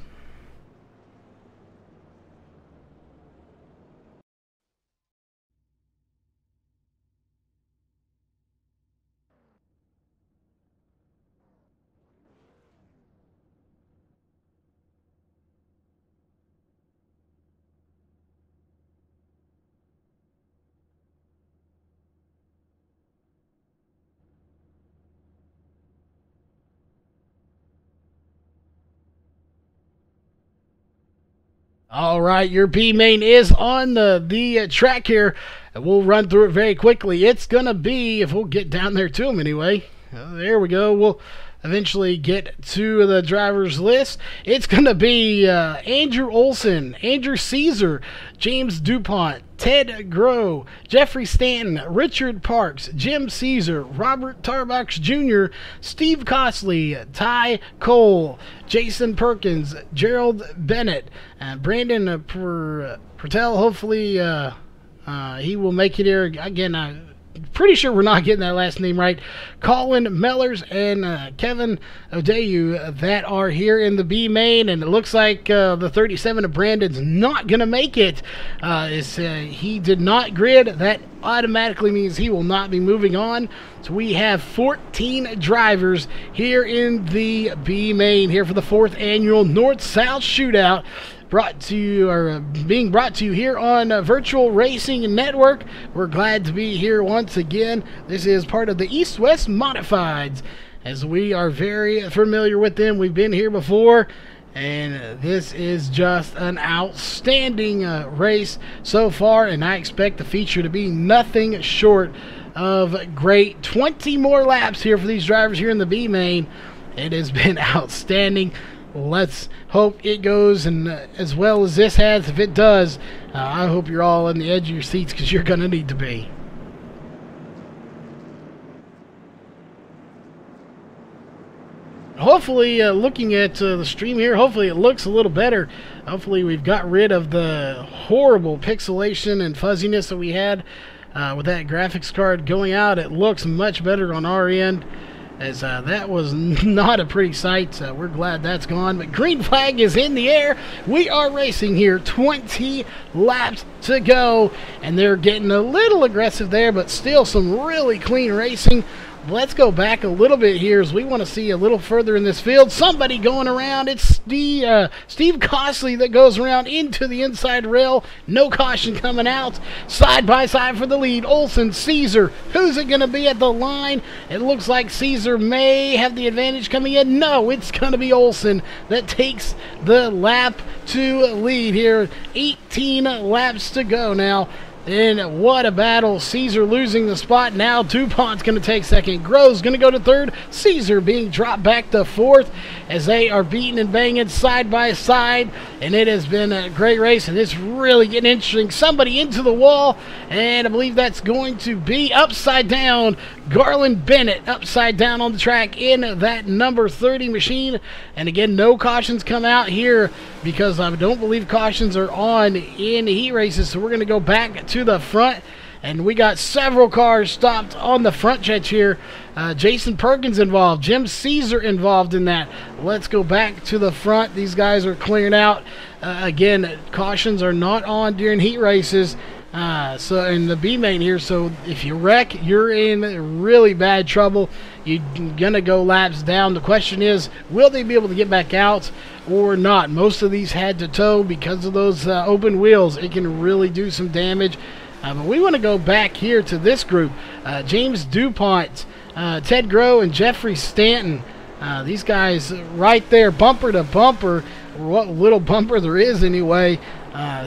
All right, your B main is on the track here. We'll run through it very quickly. It's going to be, if we'll get down there to them anyway. There we go. We'll eventually get to the driver's list. It's going to be Andrew Olson, Andrew Caesar, James DuPont, Ted Groh, Jeffrey Stanton, Richard Parks, Jim Caesar, Robert Tarbox Jr., Steve Costley, Ty Cole, Jason Perkins, Gerald Bennett, Brandon Pertel. Hopefully he will make it here. Again, pretty sure we're not getting that last name right. Colin Mellers and Kevin Odeyu that are here in the B main, and it looks like the 37 of Brandon's not going to make it. He did not grid. That automatically means he will not be moving on. So we have 14 drivers here in the B main here for the 4th annual North-South Shootout. Being brought to you here on Virtual Racing Network. We're glad to be here once again. This is part of the East-West Modifieds, as we are very familiar with them. We've been here before, and this is just an outstanding race so far, and I expect the feature to be nothing short of great. 20 more laps here for these drivers here in the B main. It has been outstanding. Let's hope it goes and as well as this has. If it does, I hope you're all on the edge of your seats, because you're going to need to be. Hopefully, looking at the stream here, hopefully it looks a little better. Hopefully we've got rid of the horrible pixelation and fuzziness that we had with that graphics card going out. It looks much better on our end, as that was not a pretty sight. We're glad that's gone. But green flag is in the air. We are racing here. 20 laps to go, and they're getting a little aggressive there, but still some really clean racing. Let's go back a little bit here, as we want to see a little further in this field. Somebody going around. It's Steve Costley that goes around into the inside rail. No caution coming out. Side by side for the lead. Olson, Caesar. Who's it going to be at the line? It looks like Caesar may have the advantage coming in. No, it's going to be Olson that takes the lap to lead here. 18 laps to go now. And what a battle. Caesar losing the spot. Now DuPont's going to take second. Groh's going to go to third. Caesar being dropped back to fourth, as they are beating and banging side by side. And it has been a great race, and it's really getting interesting. Somebody into the wall, and I believe that's going to be upside down. Garland Bennett upside down on the track in that number 30 machine. And again, no cautions come out here, because I don't believe cautions are on in heat races. So we're going to go back to the front, and we got several cars stopped on the front stretch here. Jason Perkins involved, Jim Caesar involved in that. Let's go back to the front. These guys are clearing out. Again, cautions are not on during heat races. So in the B main here, so if you wreck, you're in really bad trouble. You're gonna go laps down. The question is, will they be able to get back out or not? Most of these had to tow because of those open wheels. It can really do some damage. But we want to go back here to this group. James DuPont, Ted Groh, and Jeffrey Stanton. These guys right there, bumper to bumper, or what little bumper there is anyway.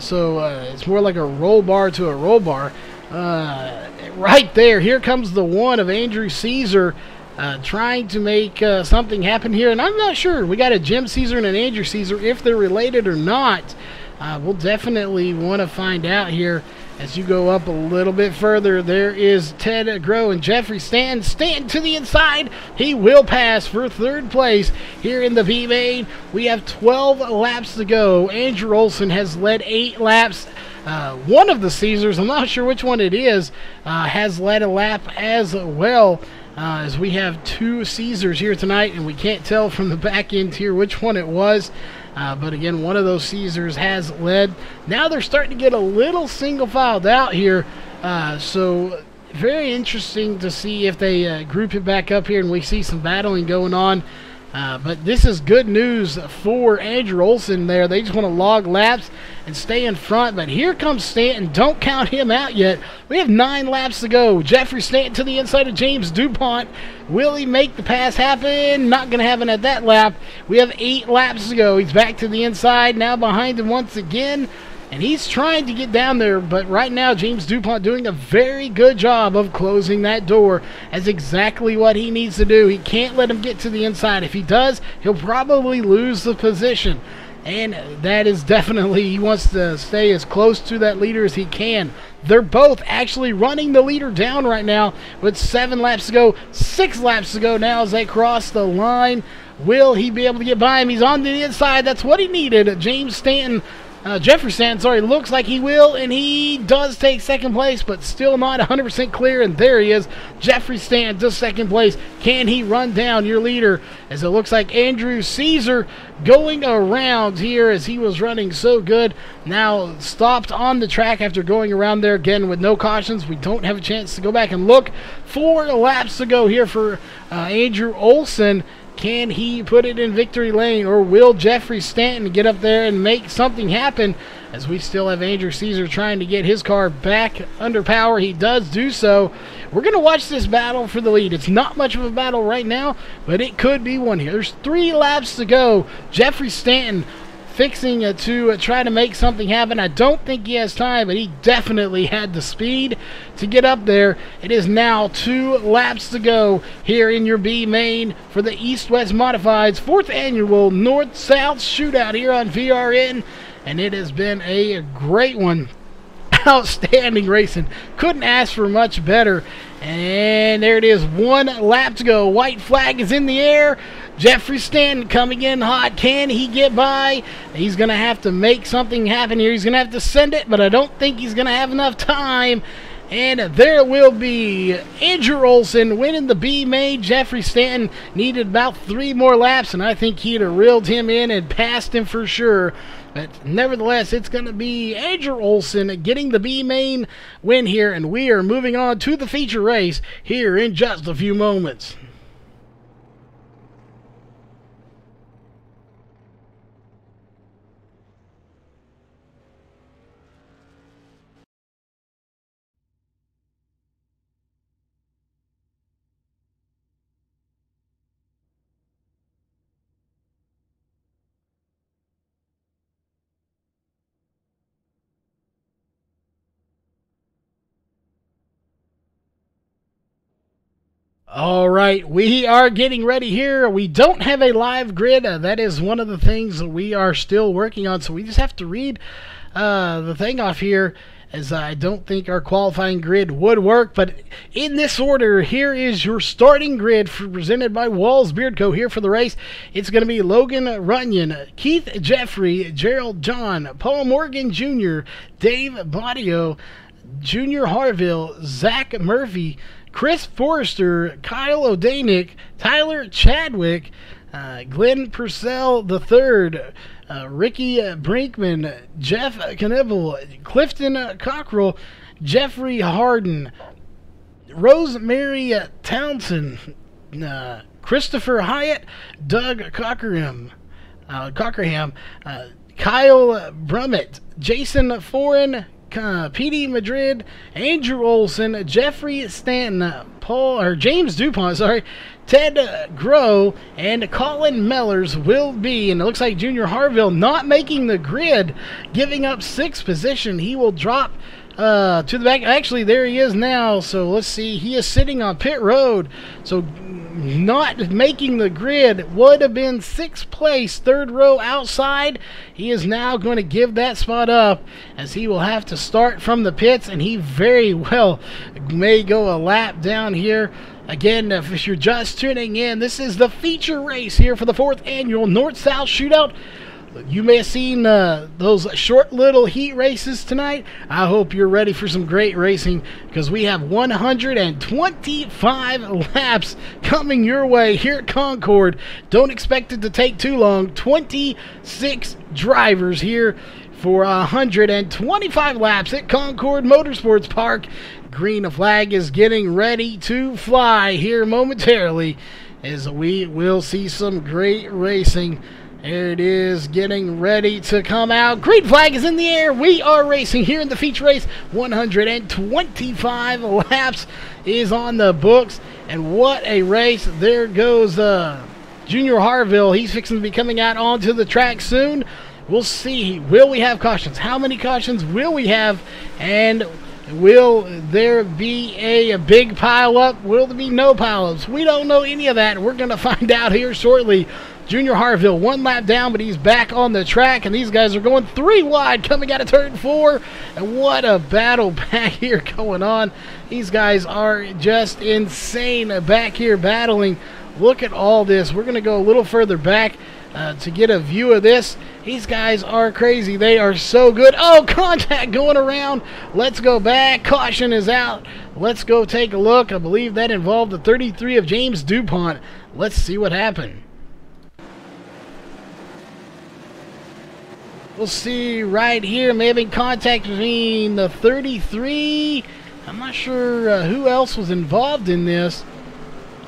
So it's more like a roll bar to a roll bar. Right there, here comes the one of Andrew Caesar trying to make something happen here. And I'm not sure. We got a Jim Caesar and an Andrew Caesar. If they're related or not, we'll definitely want to find out here. As you go up a little bit further, there is Ted Groh and Jeffrey Stanton. Stanton to the inside. He will pass for third place here in the B main. We have 12 laps to go. Andrew Olson has led 8 laps. One of the Caesars, I'm not sure which one it is, has led a lap as well. As we have 2 Caesars here tonight, and we can't tell from the back end here which one it was. But again, one of those Caesars has led. Now they're starting to get a little single-filed out here. So very interesting to see if they group it back up here and we see some battling going on. But this is good news for Andrew Olson there. They just want to log laps and stay in front. But here comes Stanton. Don't count him out yet. We have 9 laps to go. Jeffrey Stanton to the inside of James DuPont. Will he make the pass happen? Not going to happen at that lap. We have 8 laps to go. He's back to the inside. Now behind him once again. And he's trying to get down there, but right now James DuPont doing a very good job of closing that door. That's exactly what he needs to do. He can't let him get to the inside. If he does, he'll probably lose the position. And that is definitely, he wants to stay as close to that leader as he can. They're both actually running the leader down right now with 7 laps to go, 6 laps to go now as they cross the line. Will he be able to get by him? He's on the inside. That's what he needed. James Stanton. Jeffrey Stanton, sorry, looks like he will, and he does take second place, but still not 100% clear, and there he is. Jeffrey Stanton to second place. Can he run down your leader? As it looks like Andrew Caesar going around here as he was running so good. Now stopped on the track after going around there again with no cautions. We don't have a chance to go back and look. 4 laps to go here for Andrew Olson. Can he put it in victory lane, or will Jeffrey Stanton get up there and make something happen? As we still have Andrew Caesar trying to get his car back under power. He does do so. We're going to watch this battle for the lead. It's not much of a battle right now, but it could be one here. There's 3 laps to go. Jeffrey Stanton fixing to try to make something happen. I don't think he has time, but he definitely had the speed to get up there. It is now 2 laps to go here in your B main for the East-West Modifieds 4th annual North-South Shootout here on VRN, and it has been a great one. Outstanding racing. Couldn't ask for much better. And there it is, 1 lap to go. White flag is in the air. Jeffrey Stanton coming in hot. Can he get by? He's going to have to make something happen here. He's going to have to send it, but I don't think he's going to have enough time. And there will be Andrew Olson winning the B main. Jeffrey Stanton needed about 3 more laps, and I think he'd have reeled him in and passed him for sure. But nevertheless, it's going to be Andrew Olson getting the B main win here, and we are moving on to the feature race here in just a few moments. All right, we are getting ready here. We don't have a live grid. That is one of the things that we are still working on, so we just have to read the thing off here, as I don't think our qualifying grid would work. But in this order, here is your starting grid presented by Walls Beard Co. here for the race. It's going to be Logan Runyon, Keith Jeffrey, Gerald John, Paul Morgan Jr., Dave Badio, Junior Harville, Zach Murphy, Chris Forrester, Kyle O'Danick, Tyler Chadwick, Glenn Purcell III, Ricky Brinkman, Jeff Knibbel, Clifton Cockrell, Jeffrey Harden, Rosemary Townsend, Christopher Hyatt, Doug Cockerham, Kyle Brummett, Jason Foran, P.D. Madrid, Andrew Olson, Jeffrey Stanton, James DuPont, Ted Groh, and Colin Mellors will be, and it looks like Junior Harville not making the grid, giving up 6th position. He will drop to the back. Actually, there he is now. So let's see. He is sitting on pit road. So not making the grid would have been 6th place, 3rd row outside. He is now going to give that spot up as he will have to start from the pits, and he very well may go a lap down here. Again, if you're just tuning in, this is the feature race here for the 4th annual North-South Shootout. You may have seen those short little heat races tonight. I hope you're ready for some great racing because we have 125 laps coming your way here at Concord. Don't expect it to take too long. 26 drivers here for 125 laps at Concord Motorsports Park. Green flag is getting ready to fly here momentarily as we will see some great racing. There it is, getting ready to come out. Green flag is in the air. We are racing here in the feature race. 125 laps is on the books. And what a race. There goes Junior Harville. He's fixing to be coming out onto the track soon. We'll see. Will we have cautions? How many cautions will we have? And will there be a big pile-up? Will there be no pile-ups? We don't know any of that. We're going to find out here shortly. Junior Harville 1 lap down, but he's back on the track, and these guys are going 3 wide coming out of turn 4. And what a battle back here going on. These guys are just insane back here battling. Look at all this. We're going to go a little further back to get a view of this. These guys are crazy. They are so good. Oh, contact going around. Let's go back. Caution is out. Let's go take a look. I believe that involved the 33 of James DuPont. Let's see what happened. We'll see right here. May have been contact between the 33. I'm not sure who else was involved in this.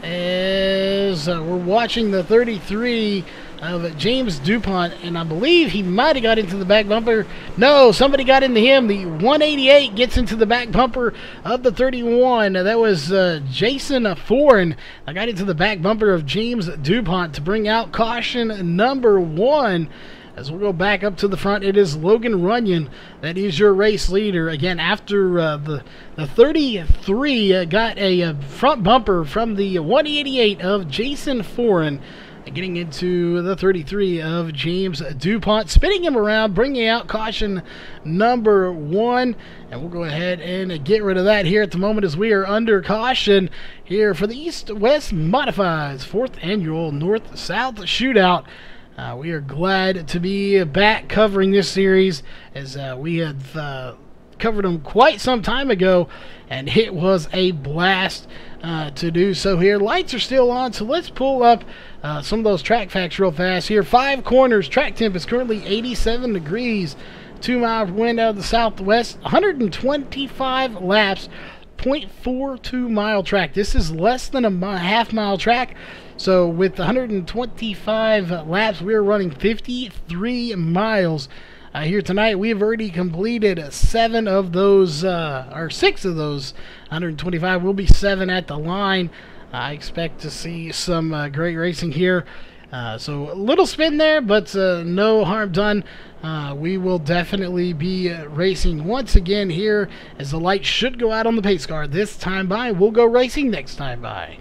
As we're watching the 33 of James DuPont, and I believe he might have got into the back bumper. No, somebody got into him. The 188 gets into the back bumper of the 31. That was Jason Foran. I got into the back bumper of James DuPont to bring out caution number 1. As we'll go back up to the front, it is Logan Runyon that is your race leader. Again, after the 33 got a front bumper from the 188 of Jason Foran, getting into the 33 of James DuPont, spinning him around, bringing out caution number 1. And we'll go ahead and get rid of that here at the moment as we are under caution here for the East-West Modifieds 4th Annual North-South Shootout. We are glad to be back covering this series as we have covered them quite some time ago, and it was a blast to do so here. Lights are still on, so let's pull up some of those track facts real fast here. 5 corners, track temp is currently 87 degrees, 2-mile wind out of the southwest, 125 laps, 0.42 mile track. This is less than a half-mile track. So with 125 laps, we're running 53 miles here tonight. We have already completed 7 of those, or 6 of those 125. Will be 7 at the line. I expect to see some great racing here. So a little spin there, but no harm done. We will definitely be racing once again here as the light should go out on the pace car this time by. We'll go racing next time by.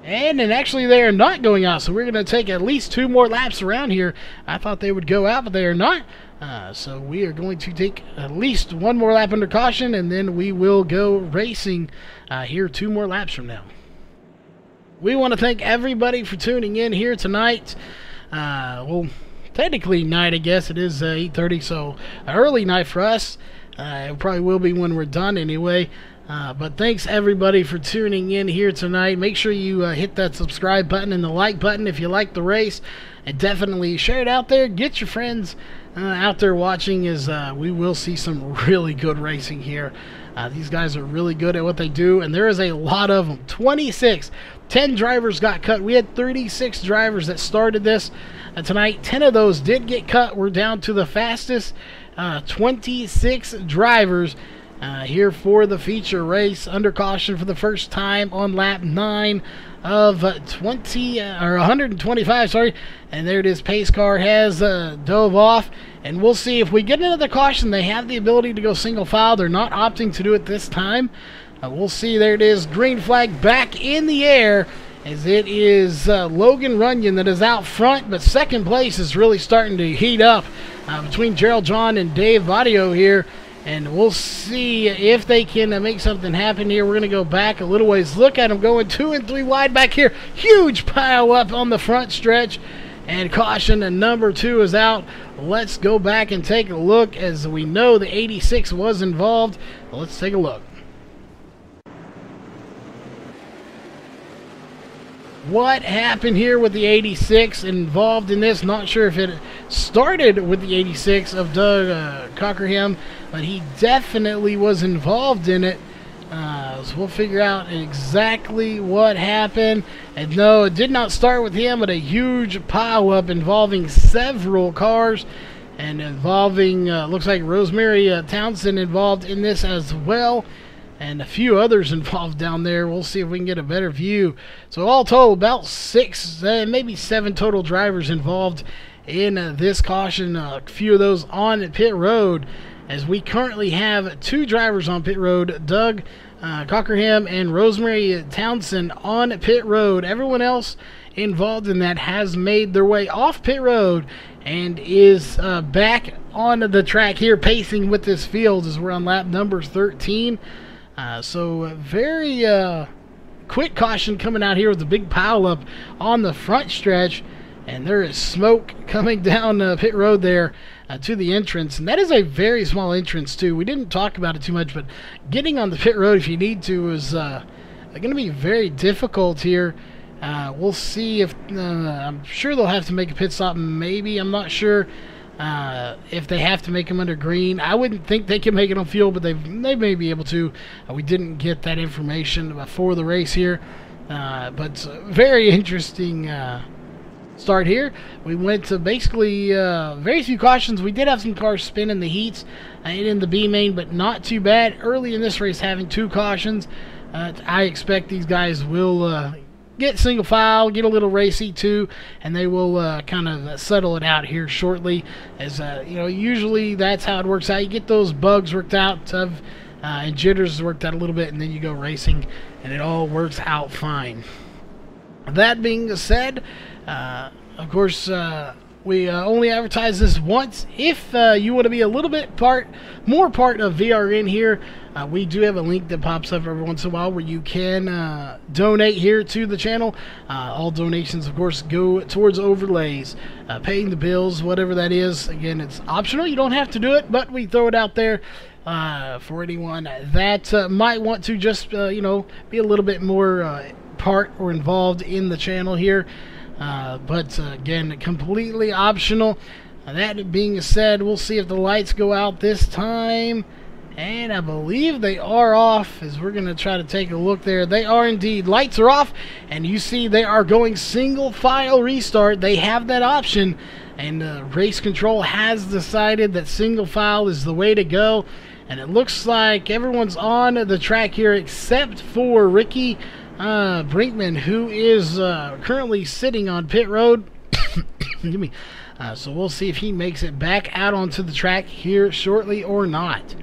And actually they are not going out, so we're going to take at least 2 more laps around here. I thought they would go out, but they are not. So we are going to take at least 1 more lap under caution, and then we will go racing here 2 more laps from now. We want to thank everybody for tuning in here tonight. Well, technically night, I guess. It is 8:30, so an early night for us. It probably will be when we're done anyway. But thanks everybody for tuning in here tonight. Make sure you hit that subscribe button and the like button if you like the race, and definitely share it out there. Get your friends out there watching, as we will see some really good racing here. These guys are really good at what they do, and there is a lot of them. 26, 10 drivers got cut. We had 36 drivers that started this tonight. 10 of those did get cut. We're down to the fastest 26 drivers here for the feature race. Under caution for the first time on lap 9 of 125, sorry. And there it is. Pace car has dove off, and we'll see if we get another caution. They have the ability to go single file. They're not opting to do it this time. We'll see. There it is. Green flag back in the air, as it is Logan Runyon that is out front, but second place is really starting to heat up between Gerald John and Dave Vadio here. And we'll see if they can make something happen here. We're going to go back a little ways. Look at them going 2 and 3 wide back here. Huge pile up on the front stretch. And caution number 2 is out. Let's go back and take a look, as we know the 86 was involved. Let's take a look. What happened here with the 86 involved in this? Not sure if it started with the 86 of Doug Cockerham, but he definitely was involved in it. So we'll figure out exactly what happened. And no, it did not start with him, but a huge pile-up involving several cars, and involving, looks like Rosemary Townsend involved in this as well, and a few others involved down there. We'll see if we can get a better view. So all told, about 6, maybe 7 total drivers involved in this caution. A few of those on pit road, as we currently have 2 drivers on pit road, Doug Cockerham and Rosemary Townsend on pit road. Everyone else involved in that has made their way off pit road and is back on the track here, pacing with this field, as we're on lap number 13. So very quick caution coming out here with a big pile up on the front stretch, and there is smoke coming down pit road there to the entrance, and that is a very small entrance too. We didn't talk about it too much, but getting on the pit road if you need to is going to be very difficult here. We'll see if I'm sure they'll have to make a pit stop, maybe. I'm not sure if they have to make them under green. I wouldn't think they can make it on fuel, but they may be able to. We didn't get that information before the race here, but very interesting start here. We went to basically very few cautions. We did have some cars spin in the heats and in the B main, but not too bad. Early in this race, having 2 cautions, I expect these guys will get single file, get a little racy too, and they will kind of settle it out here shortly. As you know, usually that's how it works out. You get those bugs worked out and jitters worked out a little bit, and then you go racing, and it all works out fine. That being said, of course, we only advertise this once. If you want to be a little bit more part of VRN here, we do have a link that pops up every once in a while where you can donate here to the channel. All donations, of course, go towards overlays, paying the bills, whatever that is. Again, it's optional. You don't have to do it, but we throw it out there for anyone that might want to just, you know, be a little bit more part or involved in the channel here. But again, completely optional. That being said, we'll see if the lights go out this time, and I believe they are off, as we're going to try to take a look there. They are indeed. Lights are off, and you see they are going single file restart. They have that option, and race control has decided that single file is the way to go, and it looks like everyone's on the track here except for Ricky Brinkman, who is currently sitting on pit road. Excuse me. So we'll see if he makes it back out onto the track here shortly or not.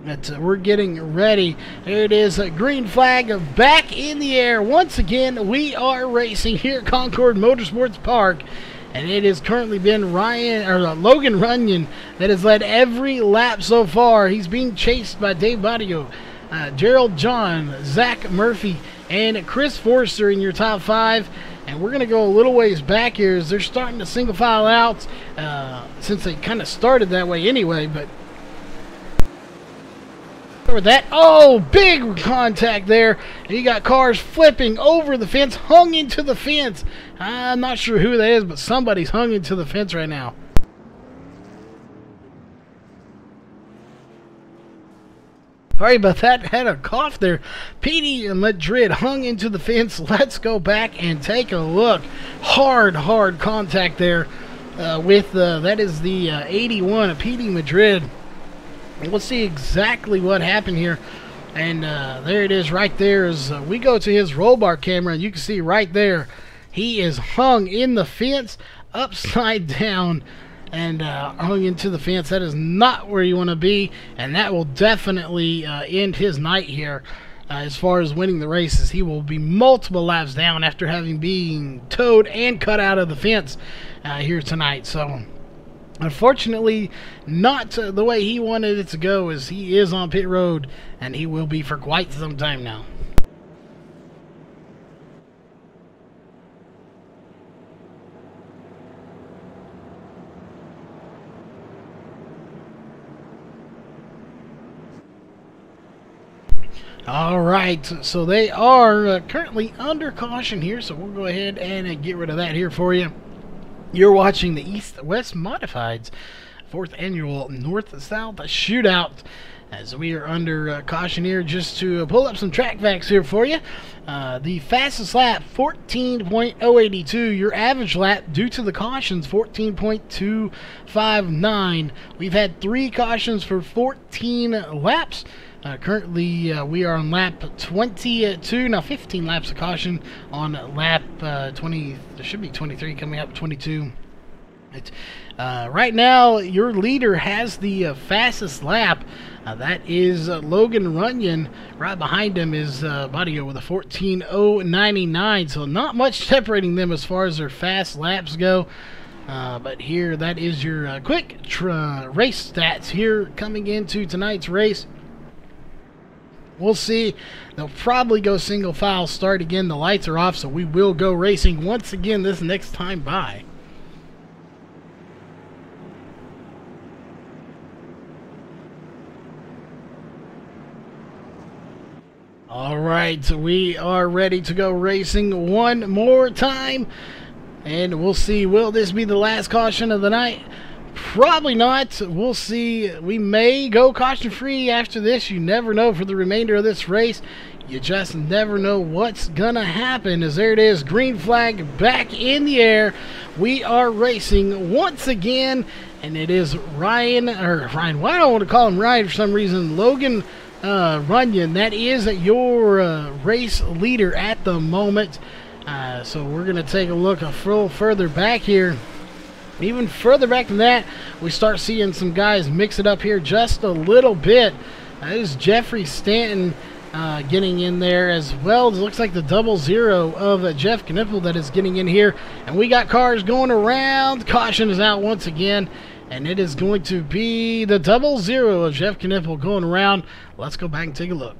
But we're getting ready. There it is, a green flag back in the air. Once again, we are racing here at Concord Motorsports Park, and it has currently been Logan Runyon that has led every lap so far. He's being chased by Dave Badio, Gerald John, Zach Murphy, and Chris Forster in your top 5. And we're going to go a little ways back here as they're starting to single file out, since they kind of started that way anyway. But Or that. Oh, big contact there. And you got cars flipping over the fence, hung into the fence. I'm not sure who that is, but somebody's hung into the fence right now. Sorry about that. Had a cough there. PD Madrid hung into the fence. Let's go back and take a look. Hard contact there with that is the 81 of PD Madrid. We'll see exactly what happened here. And there it is right there. As we go to his roll bar camera, and you can see right there, he is hung in the fence upside down and hung into the fence. That is not where you want to be, and that will definitely end his night here. As far as winning the races, he will be multiple laps down after having been towed and cut out of the fence here tonight. So unfortunately, not the way he wanted it to go, as he is on pit road, and he will be for quite some time now. Alright, so they are currently under caution here, so we'll go ahead and get rid of that here for you. You're watching the East-West Modifieds 4th Annual North-South Shootout, as we are under caution here. Just to pull up some track facts here for you. The fastest lap, 14.082. Your average lap, due to the cautions, 14.259. We've had 3 cautions for 14 laps. Currently, we are on lap 22. Now, 15 laps of caution on lap 20. There should be 23 coming up, 22. Right now, your leader has the fastest lap. That is Logan Runyon. Right behind him is Badio with a 14.099. So not much separating them as far as their fast laps go. But here, that is your quick race stats here coming into tonight's race. We'll see. They'll probably go single file start again. The lights are off, so we will go racing once again this next time by. Alright, so we are ready to go racing one more time. And we'll see, will this be the last caution of the night? Probably not. We'll see. We may go caution free after this. You never know for the remainder of this race. You just never know what's gonna happen. As there it is, green flag back in the air. We are racing once again, and it is Ryan. Why do I want to call him Ryan for some reason? Logan Runyon. That is your race leader at the moment. So we're gonna take a look a little further back here. Even further back than that, we start seeing some guys mix it up here just a little bit. That is Jeffrey Stanton getting in there as well. It looks like the 00 of Jeff Knippel that is getting in here. And we got cars going around. Caution is out once again. And it is going to be the 00 of Jeff Knippel going around. Let's go back and take a look.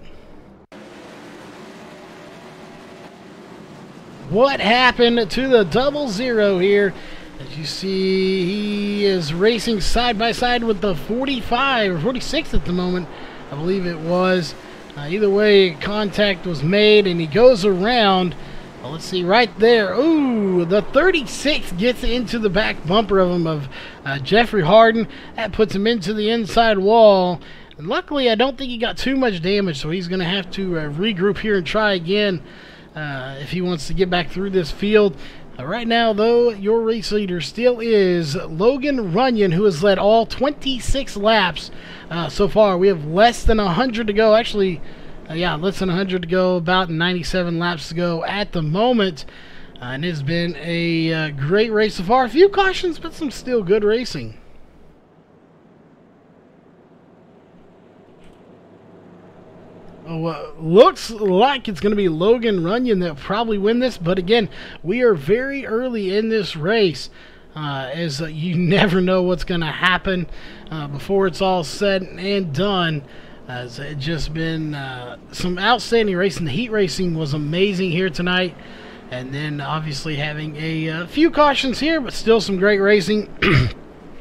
What happened to the 00 here? As you see, he is racing side by side with the 45 or 46 at the moment, I believe it was. Either way, contact was made, and he goes around. Well, let's see, right there. Ooh, the 36 gets into the back bumper of him, of Jeffrey Harden. That puts him into the inside wall. And luckily, I don't think he got too much damage, so he's going to have to regroup here and try again if he wants to get back through this field. Right now, though, your race leader still is Logan Runyon, who has led all 26 laps so far. We have less than 100 to go. Actually, yeah, less than 100 to go, about 97 laps to go at the moment. And it's been a great race so far. A few cautions, but some still good racing. Looks like it's going to be Logan Runyon that will probably win this, but again, we are very early in this race, as you never know what's going to happen before it's all said and done. It's just been some outstanding racing. The heat racing was amazing here tonight, and then obviously having a few cautions here, but still some great racing.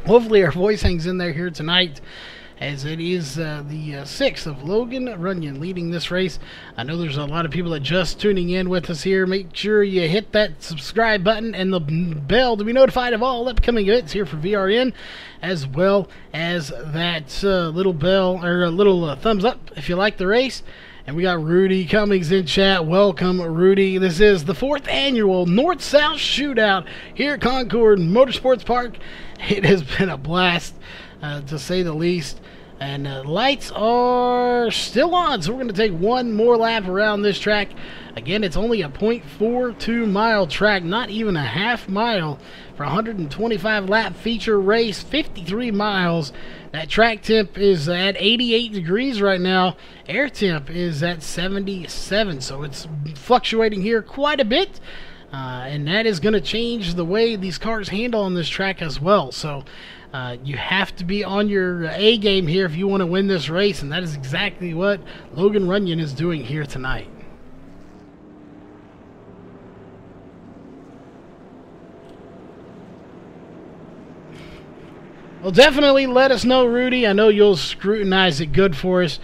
Hopefully our voice hangs in there here tonight. as it is the 6 of Logan Runyon leading this race. I know there's a lot of people that just tuning in with us here. Make sure you hit that subscribe button and the bell to be notified of all upcoming events here for VRN, as well as that little bell or little thumbs up if you like the race. And we got Rudy Cummings in chat. Welcome, Rudy. This is the 4th annual North-South Shootout here at Concord Motorsports Park. It has been a blast, to say the least. And lights are still on, so we're going to take one more lap around this track. Again, it's only a 0.42 mile track, not even a half mile for a 125 lap feature race, 53 miles. That track temp is at 88 degrees right now. Air temp is at 77, so it's fluctuating here quite a bit. And that is going to change the way these cars handle on this track as well. So you have to be on your A game here if you want to win this race, and that is exactly what Logan Runyon is doing here tonight. Well, definitely let us know, Rudy. I know you'll scrutinize it good for us.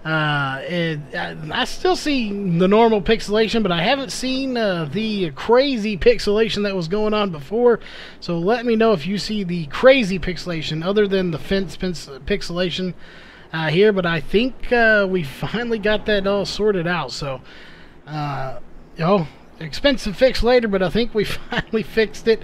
I still see the normal pixelation, but I haven't seen the crazy pixelation that was going on before. So let me know if you see the crazy pixelation other than the fence pixelation here. But I think we finally got that all sorted out. So, expensive fix later, but I think we finally fixed it.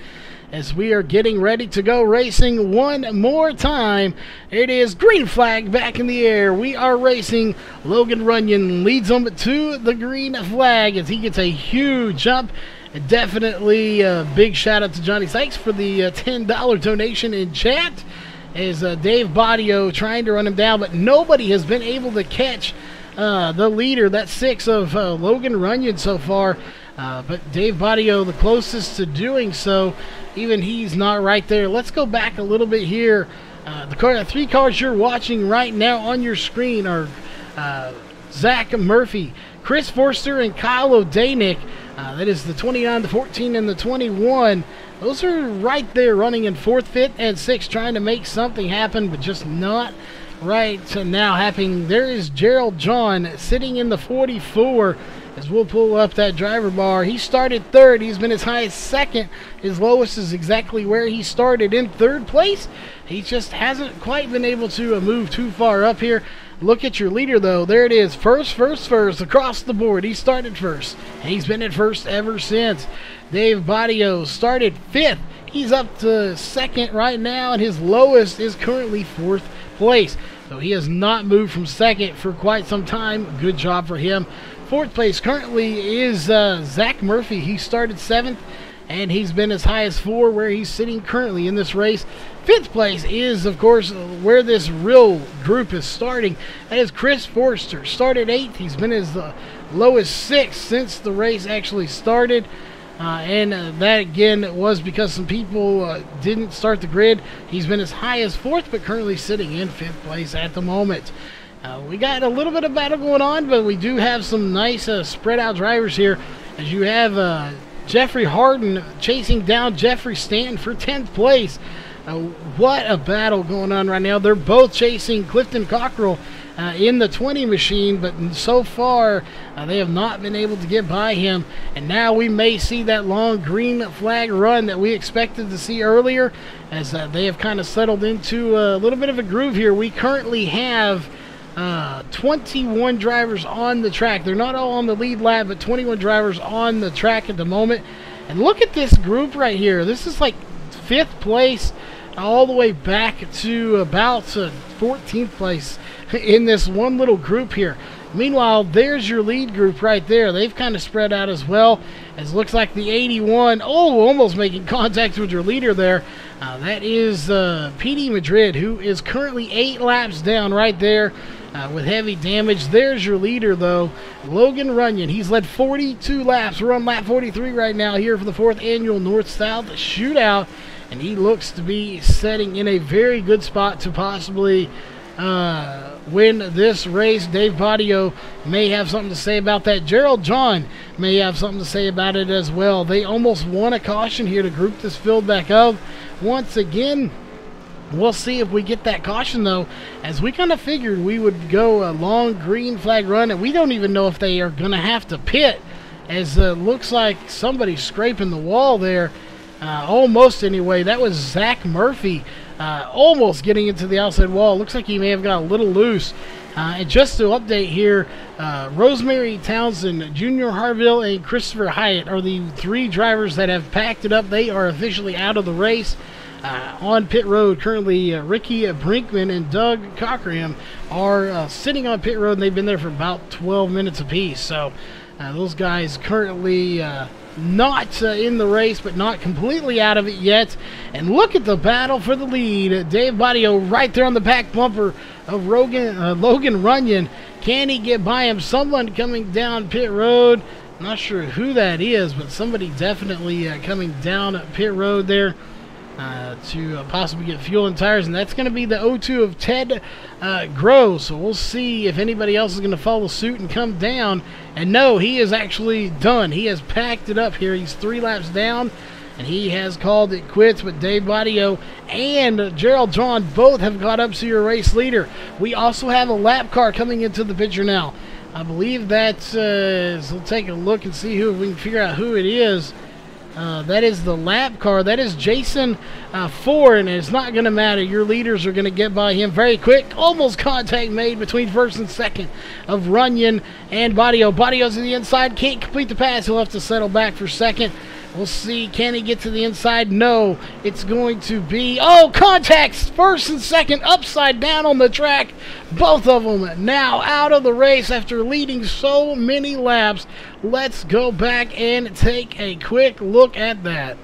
As we are getting ready to go racing one more time. It is green flag back in the air. We are racing. Logan Runyon leads them to the green flag as he gets a huge jump. And definitely a big shout out to Johnny Sykes for the $10 donation in chat. As Dave Badio trying to run him down, but nobody has been able to catch the leader. That's 6 of Logan Runyon so far. But Dave Badio the closest to doing so. Even he's not right there. Let's go back a little bit here. The 3 cars you're watching right now on your screen are Zach Murphy, Chris Forster, and Kyle O'Danick. That is the 29, the 14, and the 21. Those are right there running in 4th, 5th, and 6th, trying to make something happen, but just not right now happening. There is Gerald John sitting in the 44. As we'll pull up that driver bar. He started 3rd. He's been as high as 2nd. His lowest is exactly where he started in 3rd place. He just hasn't quite been able to move too far up here. Look at your leader, though. There it is. First across the board. He started 1st. And he's been at 1st ever since. Dave Badio started 5th. He's up to 2nd right now, and his lowest is currently 4th place. So he has not moved from 2nd for quite some time. Good job for him. 4th place currently is Zach Murphy. He started 7th, and he's been as high as 4 where he's sitting currently in this race. 5th place is, of course, where this real group is starting. That is Chris Forster. Started 8th. He's been as low as 6th since the race actually started. And that, again, was because some people didn't start the grid. He's been as high as 4th, but currently sitting in 5th place at the moment. We got a little bit of battle going on, but we do have some nice spread out drivers here. As you have Jeffrey Harden chasing down Jeffrey Stanton for 10th place. What a battle going on right now. They're both chasing Clifton Cockrell in the 20 machine, but so far they have not been able to get by him. And now we may see that long green flag run that we expected to see earlier, as they have kind of settled into a little bit of a groove here. We currently have 21 drivers on the track. They're not all on the lead lap, but 21 drivers on the track at the moment. And look at this group right here. This is like 5th place all the way back to about 14th place in this one little group here. Meanwhile, there's your lead group right there. They've kind of spread out as well. As looks like the 81, almost making contact with your leader there. That is PD Madrid, who is currently 8 laps down right there with heavy damage. There's your leader, though, Logan Runyon. He's led 42 laps. We're on lap 43 right now here for the 4th annual North-South Shootout, and he looks to be setting in a very good spot to possibly win this race. Dave Badio may have something to say about that. Gerald John may have something to say about it as well. They almost won a caution here to group this field back up once again. We'll see if we get that caution, though, as we kind of figured we would go a long green flag run, and we don't even know if they are going to have to pit, as looks like somebody's scraping the wall there. Almost anyway. That was Zach Murphy almost getting into the outside wall. Looks like he may have got a little loose. And just to update here, Rosemary Townsend, Junior Harville, and Christopher Hyatt are the 3 drivers that have packed it up. They are officially out of the race. On pit road currently, Ricky Brinkman and Doug Cochran are sitting on pit road, and they've been there for about 12 minutes apiece. So those guys currently not in the race, but not completely out of it yet. And look at the battle for the lead. Dave Badio right there on the back bumper of Logan Runyon. Can he get by him? Someone coming down pit road. Not sure who that is, but somebody definitely coming down pit road there to possibly get fuel and tires, and that's going to be the O2 of Ted Gross. So we'll see if anybody else is going to follow suit and come down. And no, he is actually done. He has packed it up here. He's 3 laps down, and he has called it quits. But Dave Badio and Gerald John both have got up to your race leader. We also have a lap car coming into the picture now. I believe that's, we'll take a look and see who, we can figure out who it is. That is the lap car. That is Jason Ford, and it's not going to matter. Your leaders are going to get by him very quick. Almost contact made between first and second of Runyon and Badio. Badio's to the inside. Can't complete the pass. He'll have to settle back for second. We'll see. Can he get to the inside? No. It's going to be... Oh, contacts! First and second upside down on the track. Both of them now out of the race after leading so many laps. Let's go back and take a quick look at that.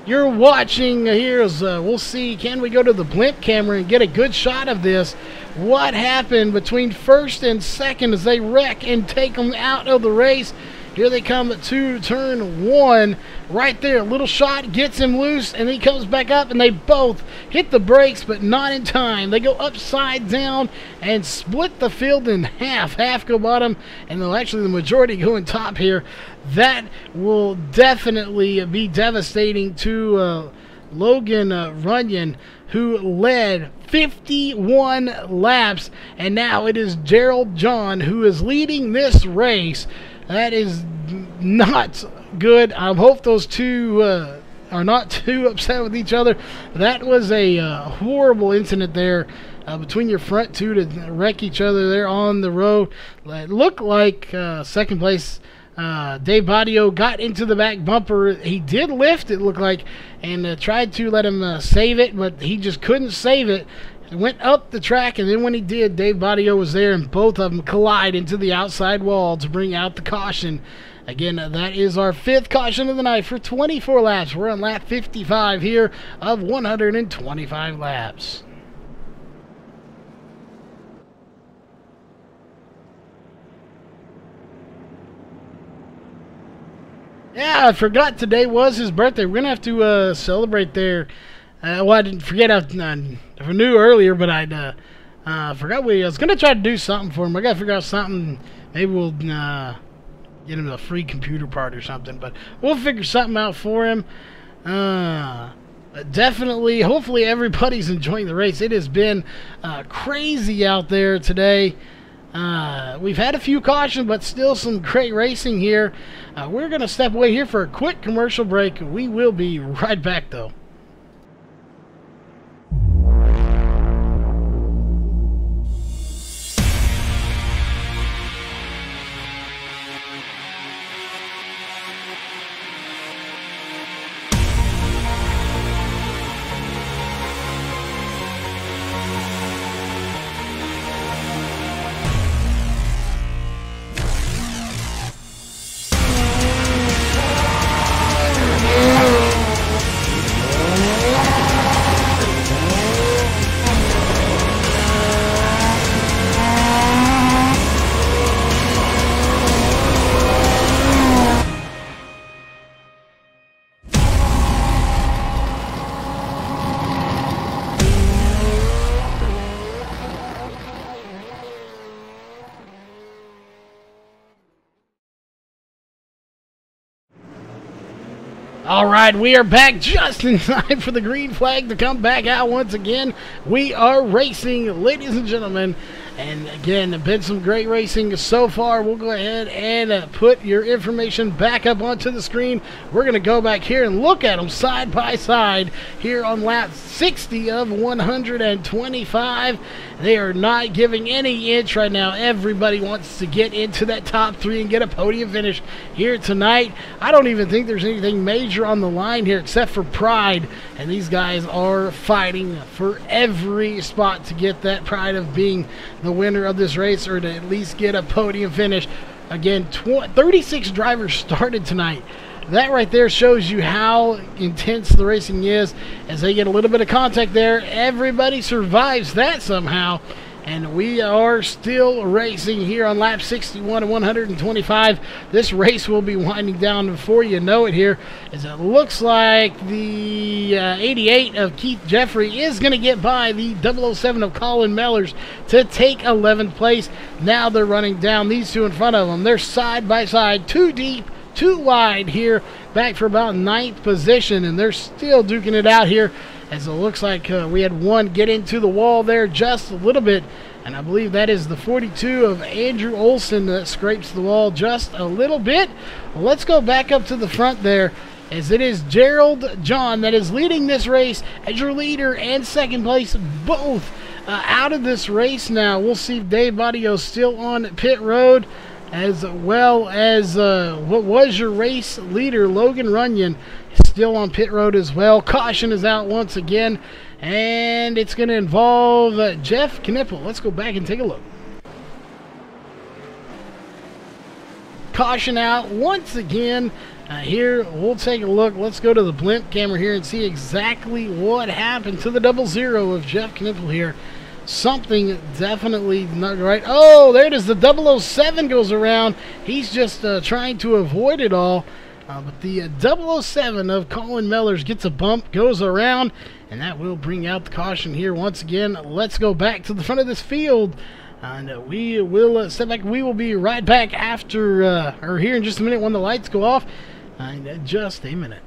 You're watching here as we'll see. Can we go to the blimp camera and get a good shot of this? What happened between first and second as they wreck and take them out of the race? Here they come to turn 1. Right there, a little shot gets him loose, and he comes back up, and they both hit the brakes, but not in time. They go upside down and split the field in half. Half go bottom, and they'll actually the majority go in top here. That will definitely be devastating to Logan Runyon, who led 51 laps, and now it is Gerald John who is leading this race. That is not good. I hope those two are not too upset with each other. That was a horrible incident there between your front two to wreck each other there on the road. It looked like second place Dave Badio got into the back bumper. He did lift, it looked like, and tried to let him save it, but he just couldn't save it. It went up the track, and then when he did, Dave Badio was there, and both of them collide into the outside wall to bring out the caution. Again, that is our 5th caution of the night for 24 laps. We're on lap 55 here of 125 laps. Yeah, I forgot today was his birthday. We're going to have to celebrate there. Well, I didn't forget. I knew earlier, but I forgot I was going to try to do something for him. I got to figure out something. Maybe we'll get him a free computer part or something. But we'll figure something out for him. Definitely, hopefully everybody's enjoying the race. It has been crazy out there today. We've had a few cautions, but still some great racing here. We're going to step away here for a quick commercial break. We will be right back, though. All right, we are back just in time for the green flag to come back out once again. We are racing, ladies and gentlemen. And again, been some great racing so far. We'll go ahead and put your information back up onto the screen. We're going to go back here and look at them side by side here on lap 60 of 125. They are not giving any inch right now. Everybody wants to get into that top 3 and get a podium finish here tonight. I don't even think there's anything major on the line here except for pride. And these guys are fighting for every spot to get that pride of being the winner of this race, or to at least get a podium finish. Again, 36 drivers started tonight. That right there shows you how intense the racing is. As they get a little bit of contact there, everybody survives that somehow. And we are still racing here on lap 61 and 125. This race will be winding down before you know it here, as it looks like the 88 of Keith Jeffrey is going to get by the 007 of Colin Mellors to take 11th place. Now they're running down these two in front of them. They're side by side, too deep, too wide here, back for about 9th position, and they're still duking it out here, as it looks like we had one get into the wall there just a little bit, and I believe that is the 42 of Andrew Olson that scrapes the wall just a little bit. Well, let's go back up to the front there, as it is Gerald John that is leading this race as your leader and second place, both out of this race now. We'll see if Dave Baudio's still on pit road, as well as what was your race leader, Logan Runyon, still on pit road as well. Caution is out once again, and it's going to involve Jeff Knippel. Let's go back and take a look. Caution out once again. Here, we'll take a look. Let's go to the blimp camera here and see exactly what happened to the 00 of Jeff Knippel here. Something definitely not right. Oh, there it is. The 007 goes around. He's just trying to avoid it all. But the 007 of Colin Mellors gets a bump, goes around, and that will bring out the caution here once again. Let's go back to the front of this field. And we will step back. We will be right back after, or here in just a minute when the lights go off. In just a minute.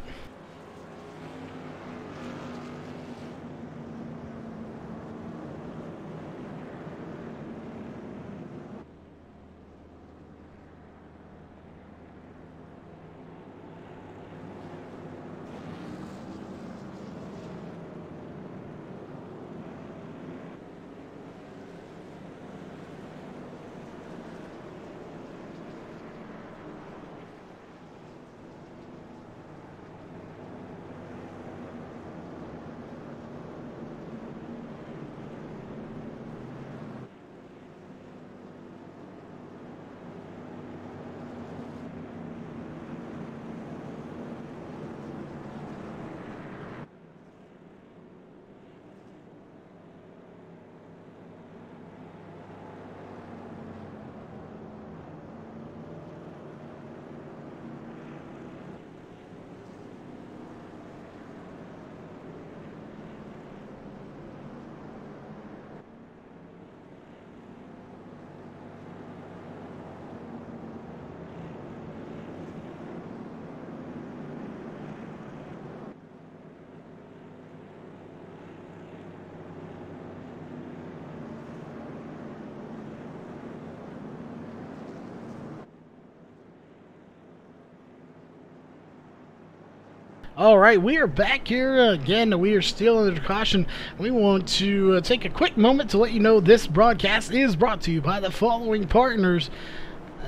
All right, we are back here again. We are still under caution. We want to take a quick moment to let you know this broadcast is brought to you by the following partners: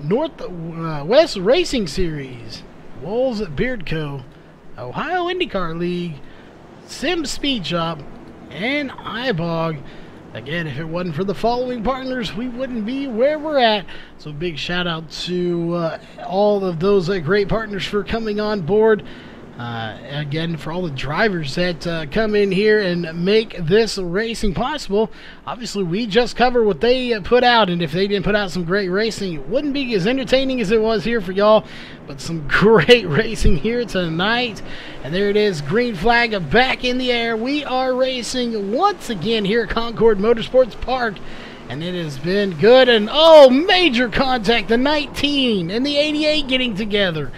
Northwest Racing Series, Wolves Beard Co., Ohio IndyCar League, Sim Speed Shop, and iBog. Again, if it wasn't for the following partners, we wouldn't be where we're at. So big shout out to all of those great partners for coming on board. Again, for all the drivers that come in here and make this racing possible. Obviously, we just cover what they put out, and if they didn't put out some great racing, it wouldn't be as entertaining as it was here for y'all. But some great racing here tonight. And there it is, green flag back in the air. We are racing once again here at Concord Motorsports Park. And it has been good. And, oh, major contact. The 19 and the 88 getting together.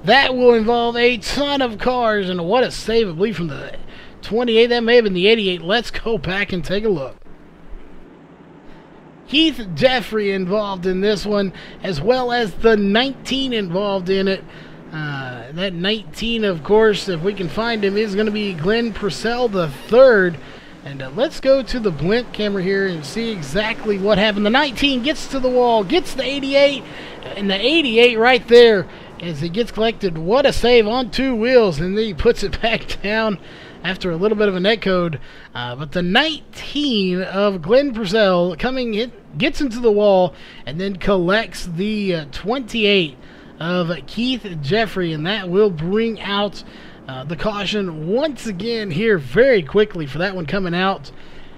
that will involve a ton of cars. And what a save, I believe, from the 28. That may have been the 88. Let's go back and take a look. Keith Jeffrey involved in this one, as well as the 19 involved in it. That 19, of course, if we can find him, is going to be Glenn Purcell the third. And let's go to the blimp camera here and see exactly what happened. The 19 gets to the wall, gets the 88, and the 88 right there as he gets collected. What a save on two wheels, and then he puts it back down after a little bit of a netcode. But the 19 of Glenn Purcell gets into the wall and then collects the 28 of Keith Jeffrey, and that will bring out the caution once again here very quickly for that one coming out.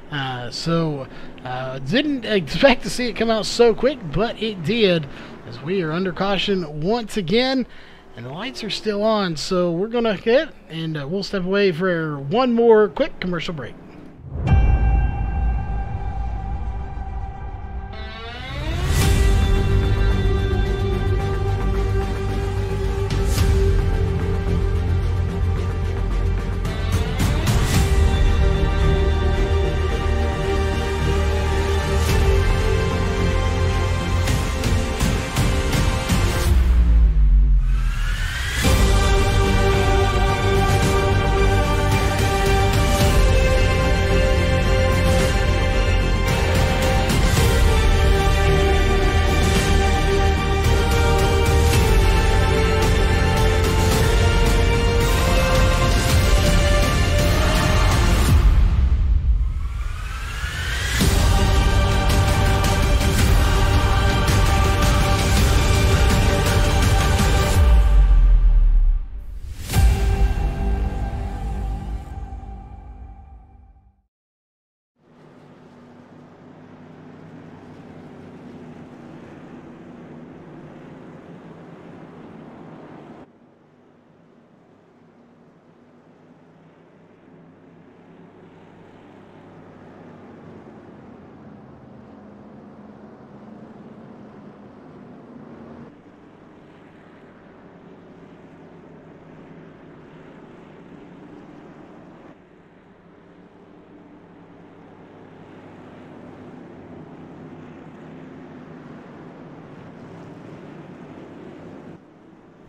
Didn't expect to see it come out so quick, but it did, as we are under caution once again. And the lights are still on, so we're going to hit, and we'll step away for one more quick commercial break.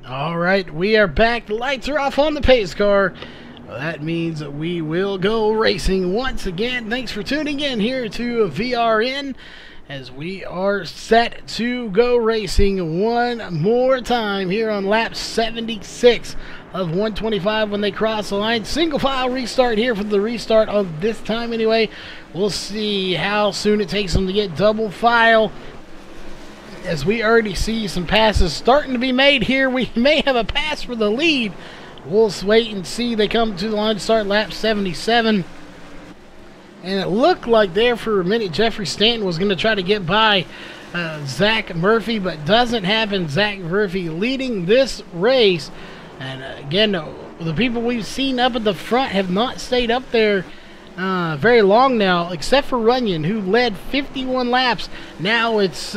All right, we are back. The lights are off on the pace car. Well, that means we will go racing once again. Thanks for tuning in here to VRN as we are set to go racing one more time here on lap 76 of 125 when they cross the line. Single file restart here for the restart of this time anyway. We'll see how soon it takes them to get double file, as we already see some passes starting to be made here. We may have a pass for the lead. We'll wait and see. They come to the line to start lap 77. And it looked like there for a minute Jeffrey Stanton was going to try to get by Zach Murphy, but doesn't happen. Zach Murphy leading this race. And again, the people we've seen up at the front have not stayed up there very long now, except for Runyon, who led 51 laps. Now it's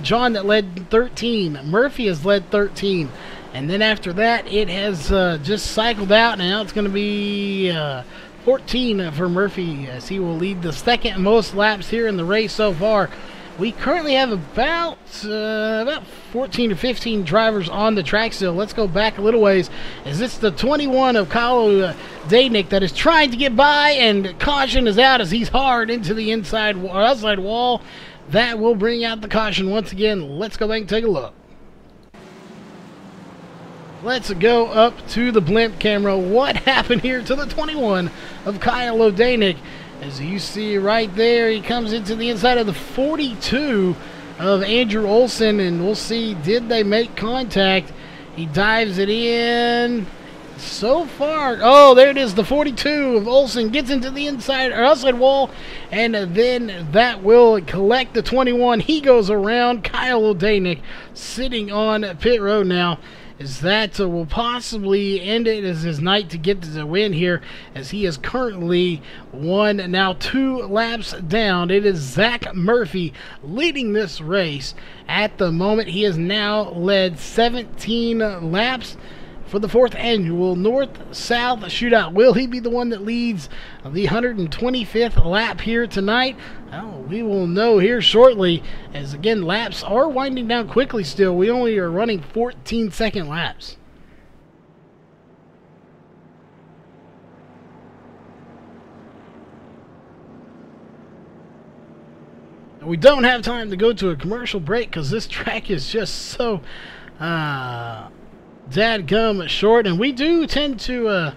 John that led 13. Murphy has led 13. And then after that, it has just cycled out. And now it's going to be 14 for Murphy, as he will lead the second most laps here in the race so far. We currently have about 14 to 15 drivers on the track still. Let's go back a little ways, as it's the 21 of Kyle Daynick that is trying to get by, and caution is out as he's hard into the inside or outside wall. That will bring out the caution once again. Let's go back and take a look. Let's go up to the blimp camera. What happened here to the 21 of Kyle O'Danick? As you see right there, he comes into the inside of the 42 of Andrew Olson, and we'll see, did they make contact? He dives it in. So far, oh, there it is, the 42 of Olson gets into the inside or outside wall, and then that will collect the 21. He goes around. Kyle O'Danick sitting on pit road now. is that will possibly end it as his night to get the win here, as he is currently now 2 laps down. It is Zach Murphy leading this race at the moment. He has now led 17 laps for the 4th annual North-South Shootout. Will he be the one that leads the 125th lap here tonight? Oh, we will know here shortly, as again, laps are winding down quickly still. We only are running 14-second laps. We don't have time to go to a commercial break because this track is just so dadgum short, and we do tend to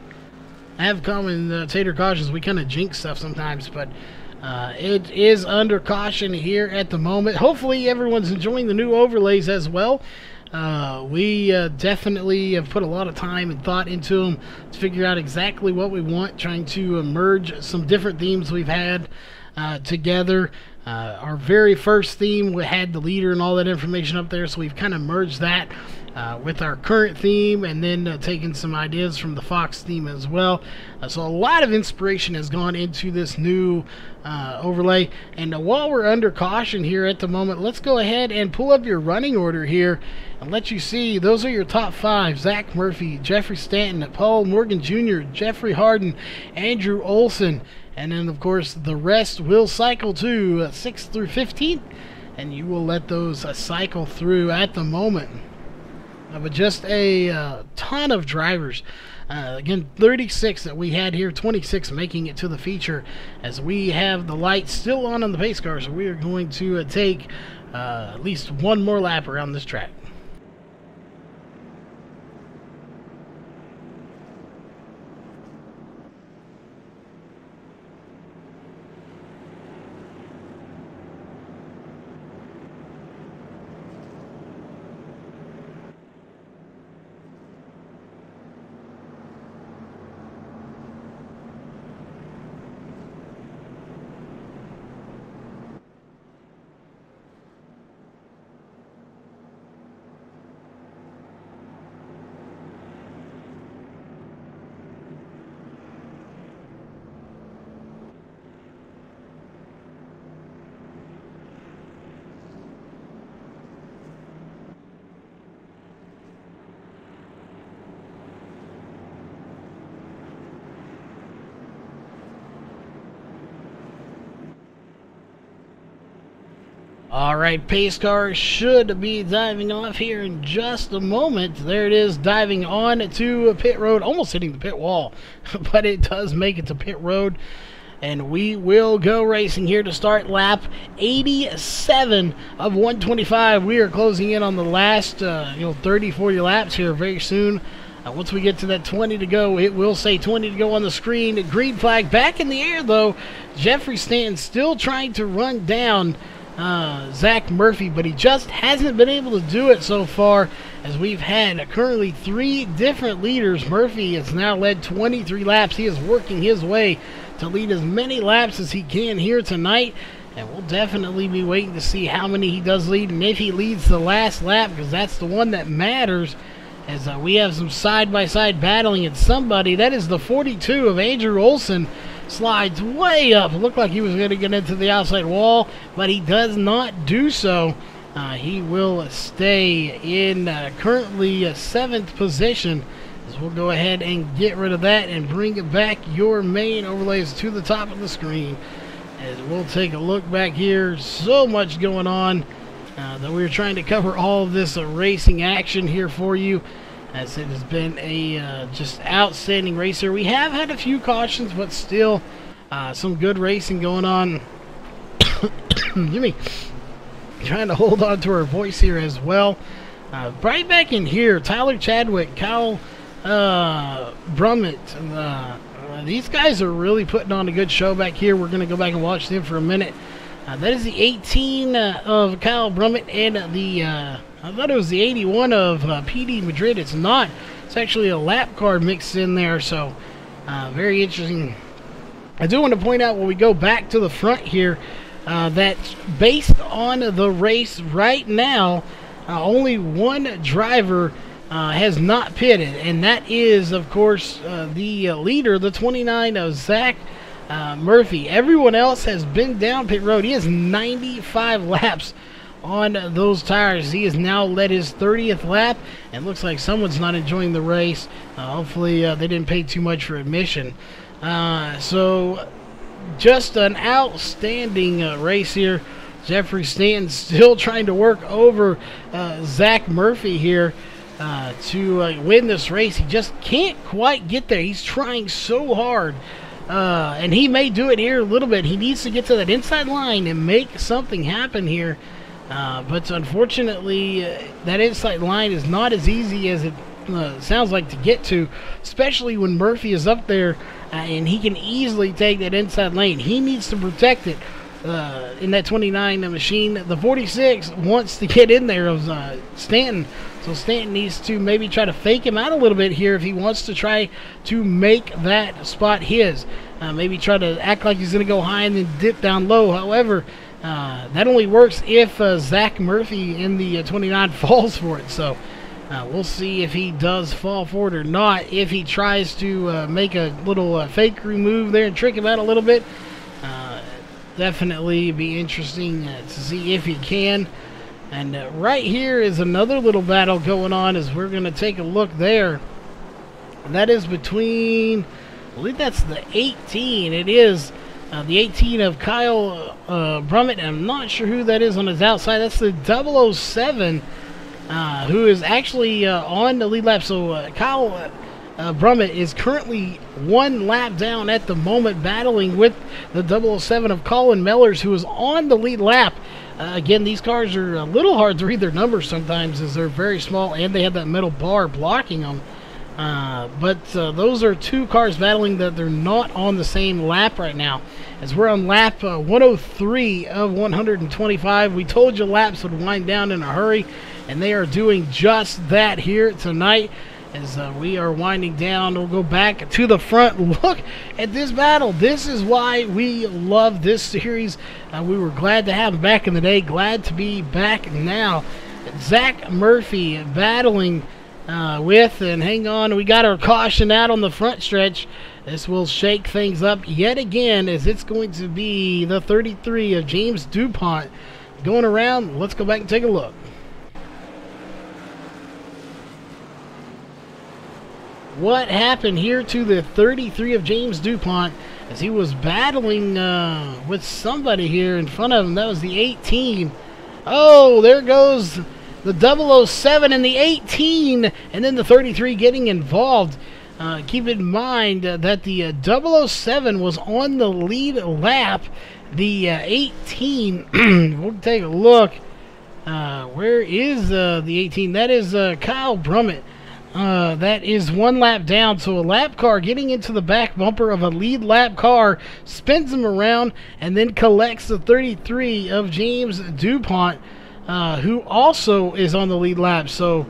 have commentator cautions. We kind of jinx stuff sometimes, but it is under caution here at the moment. Hopefully everyone's enjoying the new overlays as well. We definitely have put a lot of time and thought into them to figure out exactly what we want, trying to merge some different themes we've had together. Our very first theme, we had the leader and all that information up there, so we've kind of merged that with our current theme, and then taken some ideas from the Fox theme as well. So a lot of inspiration has gone into this new overlay. And while we're under caution here at the moment, let's go ahead and pull up your running order here and let you see those are your top 5. Zach Murphy, Jeffrey Stanton, Paul Morgan Jr., Jeffrey Harden, Andrew Olson, and then of course the rest will cycle to 6 through 15, and you will let those cycle through at the moment. But just a ton of drivers. Again, 36 that we had here, 26 making it to the feature, as we have the lights still on the pace car, so we are going to take at least one more lap around this track. Alright, pace car should be diving off here in just a moment. There it is, diving on to pit road, almost hitting the pit wall, but it does make it to pit road. And we will go racing here to start lap 87 of 125. We are closing in on the last 30, 40 laps here very soon. Once we get to that 20 to go, it will say 20 to go on the screen. Green flag back in the air, though. Jeffrey Stanton still trying to run down Zach Murphy, but he just hasn't been able to do it so far, as we've had currently 3 different leaders. Murphy has now led 23 laps. He is working his way to lead as many laps as he can here tonight, and we'll definitely be waiting to see how many he does lead, and if he leads the last lap, because that's the one that matters, as we have some side-by-side battling, and somebody, that is the 42 of Andrew Olson, slides way up. It looked like he was going to get into the outside wall, but he does not do so. He will stay in currently 7th position, as we'll go ahead and get rid of that and bring back your main overlays to the top of the screen. As we'll take a look back here, so much going on that we're trying to cover all of this racing action here for you, as it has been a just outstanding race here. We have had a few cautions, but still some good racing going on. Jimmy, trying to hold on to our voice here as well. Right back in here, Tyler Chadwick, Kyle Brummett, these guys are really putting on a good show back here. We're going to go back and watch them for a minute. That is the 18 of Kyle Brummett, and the I thought it was the 81 of PD Madrid. It's not. It's actually a lap car mixed in there, so very interesting. I do want to point out when we go back to the front here that based on the race right now, only one driver has not pitted, and that is, of course, the leader, the 29 of Zach Murphy. Everyone else has been down pit road. He has 95 laps on those tires. He has now led his 30th lap, and looks like someone's not enjoying the race. Hopefully they didn't pay too much for admission. So just an outstanding race here. Jeffrey Stanton still trying to work over Zach Murphy here to win this race. He just can't quite get there. He's trying so hard. And he may do it here a little bit. He needs to get to that inside line and make something happen here. But unfortunately, that inside line is not as easy as it sounds like to get to, especially when Murphy is up there and he can easily take that inside lane. He needs to protect it in that 29 machine. The 46 wants to get in there of Stanton, so Stanton needs to maybe try to fake him out a little bit here if he wants to try to make that spot his. Maybe try to act like he's going to go high and then dip down low. However, that only works if Zach Murphy in the 29 falls for it. So we'll see if he does fall for it or not. If he tries to make a little fakery move there and trick him out a little bit, definitely be interesting to see if he can. And right here is another little battle going on as we're going to take a look there. And that is between, I believe that's the 18. It is the 18 of Kyle Brummett. I'm not sure who that is on his outside. That's the 007 who is actually on the lead lap. So Kyle Brummett is currently one lap down at the moment, battling with the 007 of Colin Mellors, who is on the lead lap. Again, these cars are a little hard to read their numbers sometimes as they're very small and they have that metal bar blocking them. But those are two cars battling that they're not on the same lap right now. As we're on lap 103 of 125. We told you laps would wind down in a hurry, and they are doing just that here tonight. As we are winding down, we'll go back to the front. Look at this battle. This is why we love this series. We were glad to have him back in the day. Glad to be back now. Zach Murphy battling with, and hang on, we got our caution out on the front stretch. This will shake things up yet again, as it's going to be the 33 of James DuPont going around. Let's go back and take a look. What happened here to the 33 of James DuPont as he was battling with somebody here in front of him? That was the 18. Oh, there goes the 007 and the 18, and then the 33 getting involved. Keep in mind that the 007 was on the lead lap. The 18, we'll take a look. Where is the 18? That is Kyle Brummett. That is one lap down, so a lap car getting into the back bumper of a lead lap car, spins him around, and then collects the 33 of James DuPont, who also is on the lead lap. So,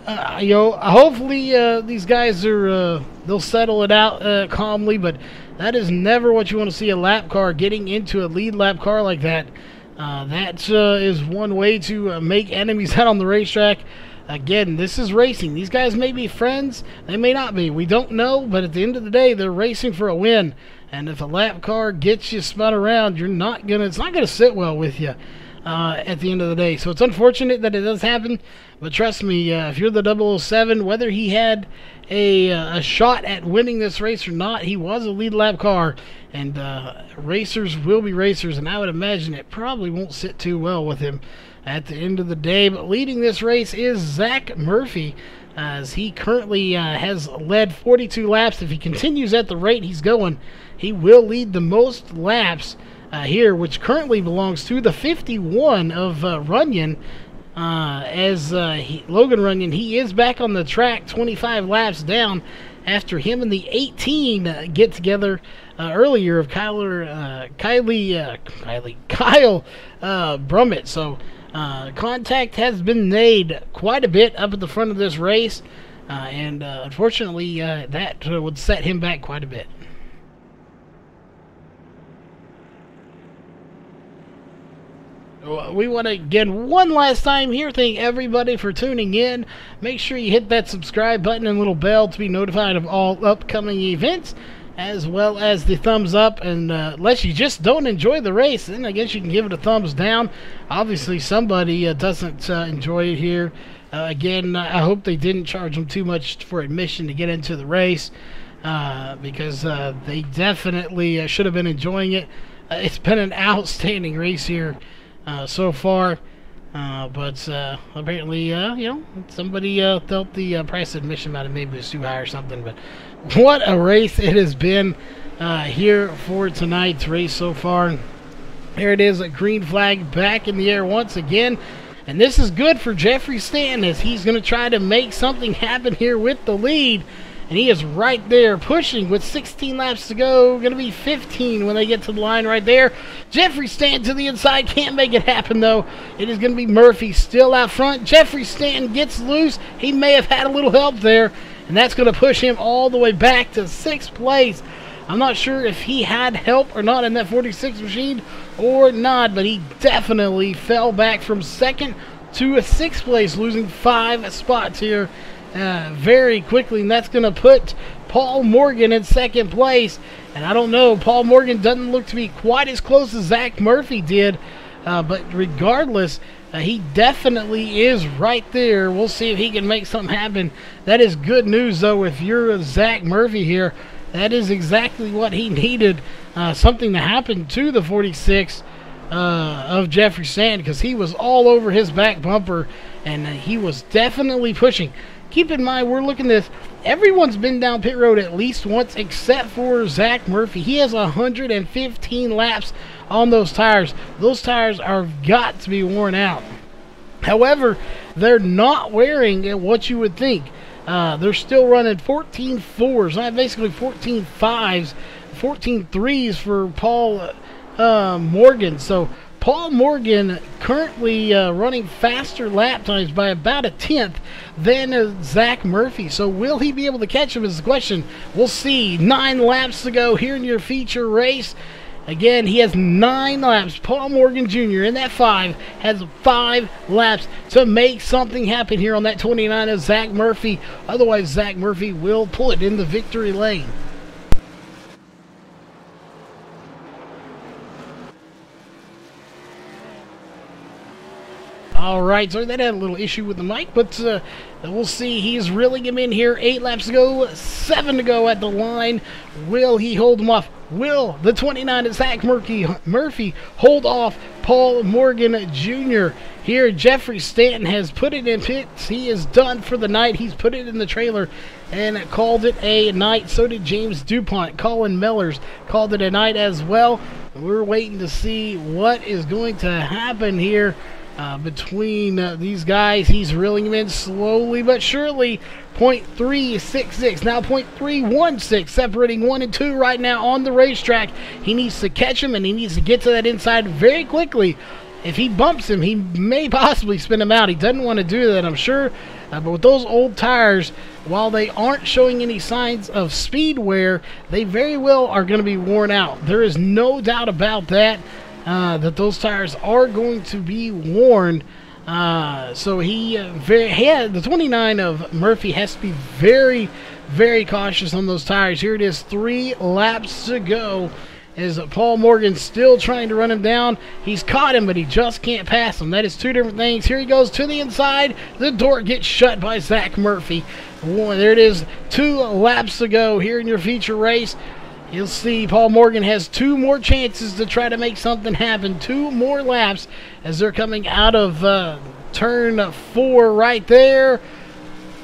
hopefully these guys are they'll settle it out calmly, but that is never what you want to see, a lap car getting into a lead lap car like that. That is one way to make enemies out on the racetrack. Again, this is racing. These guys may be friends. They may not be. We don't know, but at the end of the day, they're racing for a win. And if a lap car gets you spun around, it's not gonna sit well with you at the end of the day. So it's unfortunate that it does happen, but trust me, if you're the 007, whether he had a shot at winning this race or not, he was a lead lap car, and racers will be racers, and I would imagine it probably won't sit too well with him at the end of the day. But leading this race is Zach Murphy, as he currently has led 42 laps. If he continues at the rate he's going, he will lead the most laps here, which currently belongs to the 51 of Runyon. Logan Runyon, he is back on the track, 25 laps down after him and the 18 get together earlier of Kyle Brummett. So contact has been made quite a bit up at the front of this race, and unfortunately that would set him back quite a bit. We want to, again, one last time here, thank everybody for tuning in. Make sure you hit that subscribe button and little bell to be notified of all upcoming events, as well as the thumbs up. And unless you just don't enjoy the race, then I guess you can give it a thumbs down. Obviously, somebody doesn't enjoy it here. Again, I hope they didn't charge them too much for admission to get into the race, because they definitely should have been enjoying it. It's been an outstanding race here so far, but apparently, somebody felt the price of admission might have maybe was too high or something. But what a race it has been here for tonight's race so far. Here it is, a green flag back in the air once again. And this is good for Jeffrey Stanton, as he's going to try to make something happen here with the lead. And he is right there pushing with 16 laps to go. Going to be 15 when they get to the line right there. Jeffrey Stanton to the inside. Can't make it happen, though. It is going to be Murphy still out front. Jeffrey Stanton gets loose. He may have had a little help there. And that's going to push him all the way back to 6th place. I'm not sure if he had help or not in that 46 machine or not, but he definitely fell back from 2nd to a 6th place, losing 5 spots here very quickly, and that's going to put Paul Morgan in 2nd place. And I don't know, Paul Morgan doesn't look to be quite as close as Zach Murphy did, but regardless, he definitely is right there. We'll see if he can make something happen. That is good news, though, if you're Zach Murphy here. That is exactly what he needed, something to happen to the 46 of Jeffrey Stanton, because he was all over his back bumper, and he was definitely pushing. Keep in mind, we're looking at this. Everyone's been down pit road at least once except for Zach Murphy. He has 115 laps on those tires. Those tires are got to be worn out. However, they're not wearing what you would think. They're still running 14 4s, basically 14 5s, 14 3s for Paul Morgan. So Paul Morgan currently running faster lap times by about 1/10 than Zach Murphy. So will he be able to catch him is the question. We'll see. 9 laps to go here in your feature race. Again, he has 9 laps. Paul Morgan Jr. in that 5 has 5 laps to make something happen here on that 29 of Zach Murphy. Otherwise, Zach Murphy will pull it in the victory lane. Alright, so that had a little issue with the mic, but we'll see. He's reeling him in here. 8 laps to go, 7 to go at the line. Will he hold him off? Will the 29 of Zach Murphy hold off Paul Morgan Jr.? Here, Jeffrey Stanton has put it in pits. He is done for the night. He's put it in the trailer and called it a night. So did James DuPont. Colin Mellors called it a night as well. We're waiting to see what is going to happen here between these guys. He's reeling him in slowly but surely. 0.366, now 0.316, separating 1 and 2 right now on the racetrack. He needs to catch him, and he needs to get to that inside very quickly. If he bumps him, he may possibly spin him out. He doesn't want to do that, I'm sure. But with those old tires, while they aren't showing any signs of speed wear, they very well are going to be worn out. There is no doubt about that. That those tires are going to be worn. So the 29 of Murphy has to be very, very cautious on those tires. Here it is, 3 laps to go. As Paul Morgan still trying to run him down. He's caught him, but he just can't pass him. That is 2 different things. Here he goes to the inside. The door gets shut by Zach Murphy. There it is, 2 laps to go here in your feature race. You'll see Paul Morgan has 2 more chances to try to make something happen. 2 more laps as they're coming out of turn 4 right there.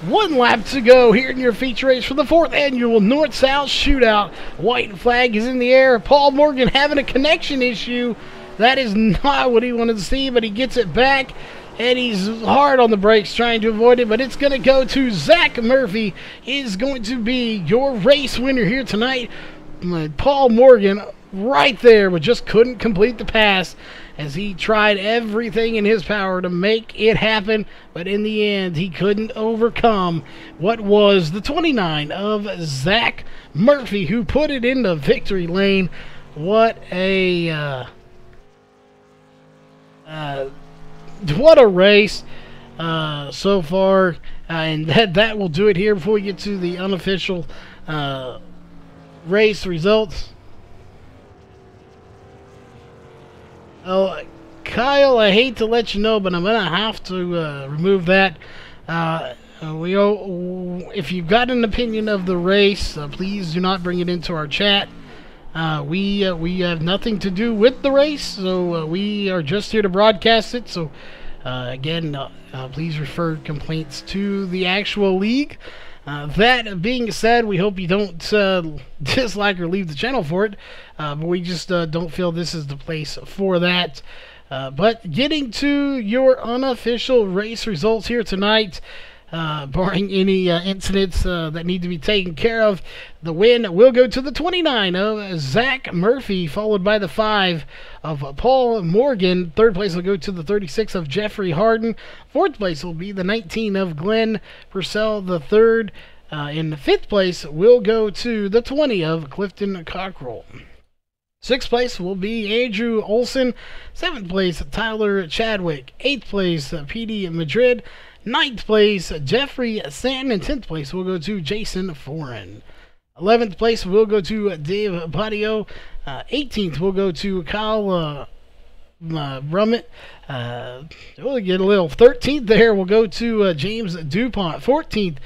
1 lap to go here in your feature race for the 4th annual North-South Shootout. White flag is in the air. Paul Morgan having a connection issue. That is not what he wanted to see, but he gets it back. And he's hard on the brakes trying to avoid it, but it's going to go to Zach Murphy. Is going to be your race winner here tonight. Paul Morgan right there, but just couldn't complete the pass as he tried everything in his power to make it happen, but in the end he couldn't overcome what was the 29 of Zach Murphy, who put it in the victory lane. What a What a race so far. And that will do it here before we get to the unofficial race results. Oh, Kyle, I hate to let you know, but I'm going to have to remove that. If you've got an opinion of the race, please do not bring it into our chat. We have nothing to do with the race, so we are just here to broadcast it. So, again, please refer complaints to the actual league. That being said, we hope you don't dislike or leave the channel for it, but we just don't feel this is the place for that. But getting to your unofficial race results here tonight, barring any incidents that need to be taken care of, the win will go to the 29 of Zach Murphy, followed by the 5 of Paul Morgan. Third place will go to the 36 of Jeffrey Harden. Fourth place will be the 19 of Glenn Purcell the third. In the fifth place will go to the 20 of Clifton Cockrell. Sixth place will be Andrew Olson. Seventh place, Tyler Chadwick. Eighth place, PD Madrid. Ninth place, Jeffrey Santon. And 10th place will go to Jason Foran. 11th place will go to Dave Patio. 18th will go to Kyle Brummett. We'll get a little. 13th there will go to James DuPont. 14th,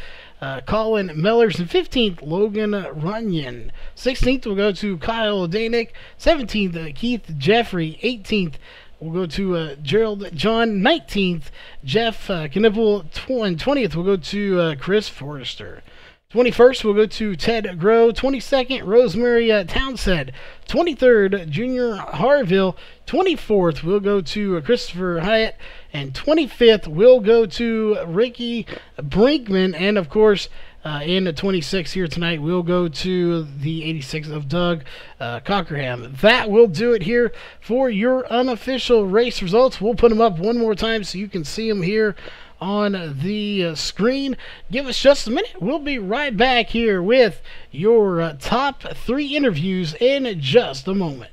Colin Mellers. And 15th, Logan Runyon. 16th will go to Kyle Danick. 17th, Keith Jeffrey. 18th will go to Gerald John. 19th, Jeff Knipple. And 20th will go to Chris Forrester. 21st will go to Ted Groh. 22nd, Rosemary Townsend. 23rd, Junior Harville. 24th will go to Christopher Hyatt. And 25th will go to Ricky Brinkman. And, of course, in the 26th here tonight, we'll go to the 86 of Doug Cockerham. That will do it here for your unofficial race results. We'll put them up one more time so you can see them here on the screen. Give us just a minute. We'll be right back here with your top 3 interviews in just a moment.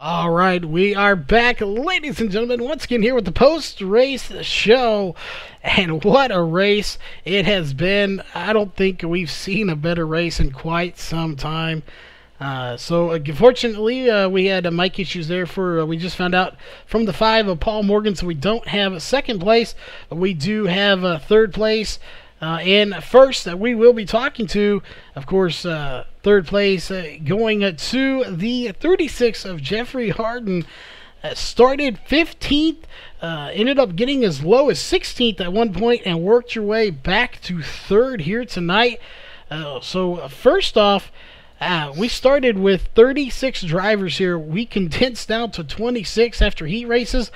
All right, we are back, ladies and gentlemen, once again here with the post-race show. And what a race it has been. I don't think we've seen a better race in quite some time. Fortunately, we had mic issues there we just found out from the 5 of Paul Morgan, so we don't have second place, but we do have third place. And first, we will be talking to, of course, third place going to the 36 of Jeffrey Harden. Started 15th, ended up getting as low as 16th at one point and worked your way back to third here tonight. First off, we started with 36 drivers here. We condensed down to 26 after heat races.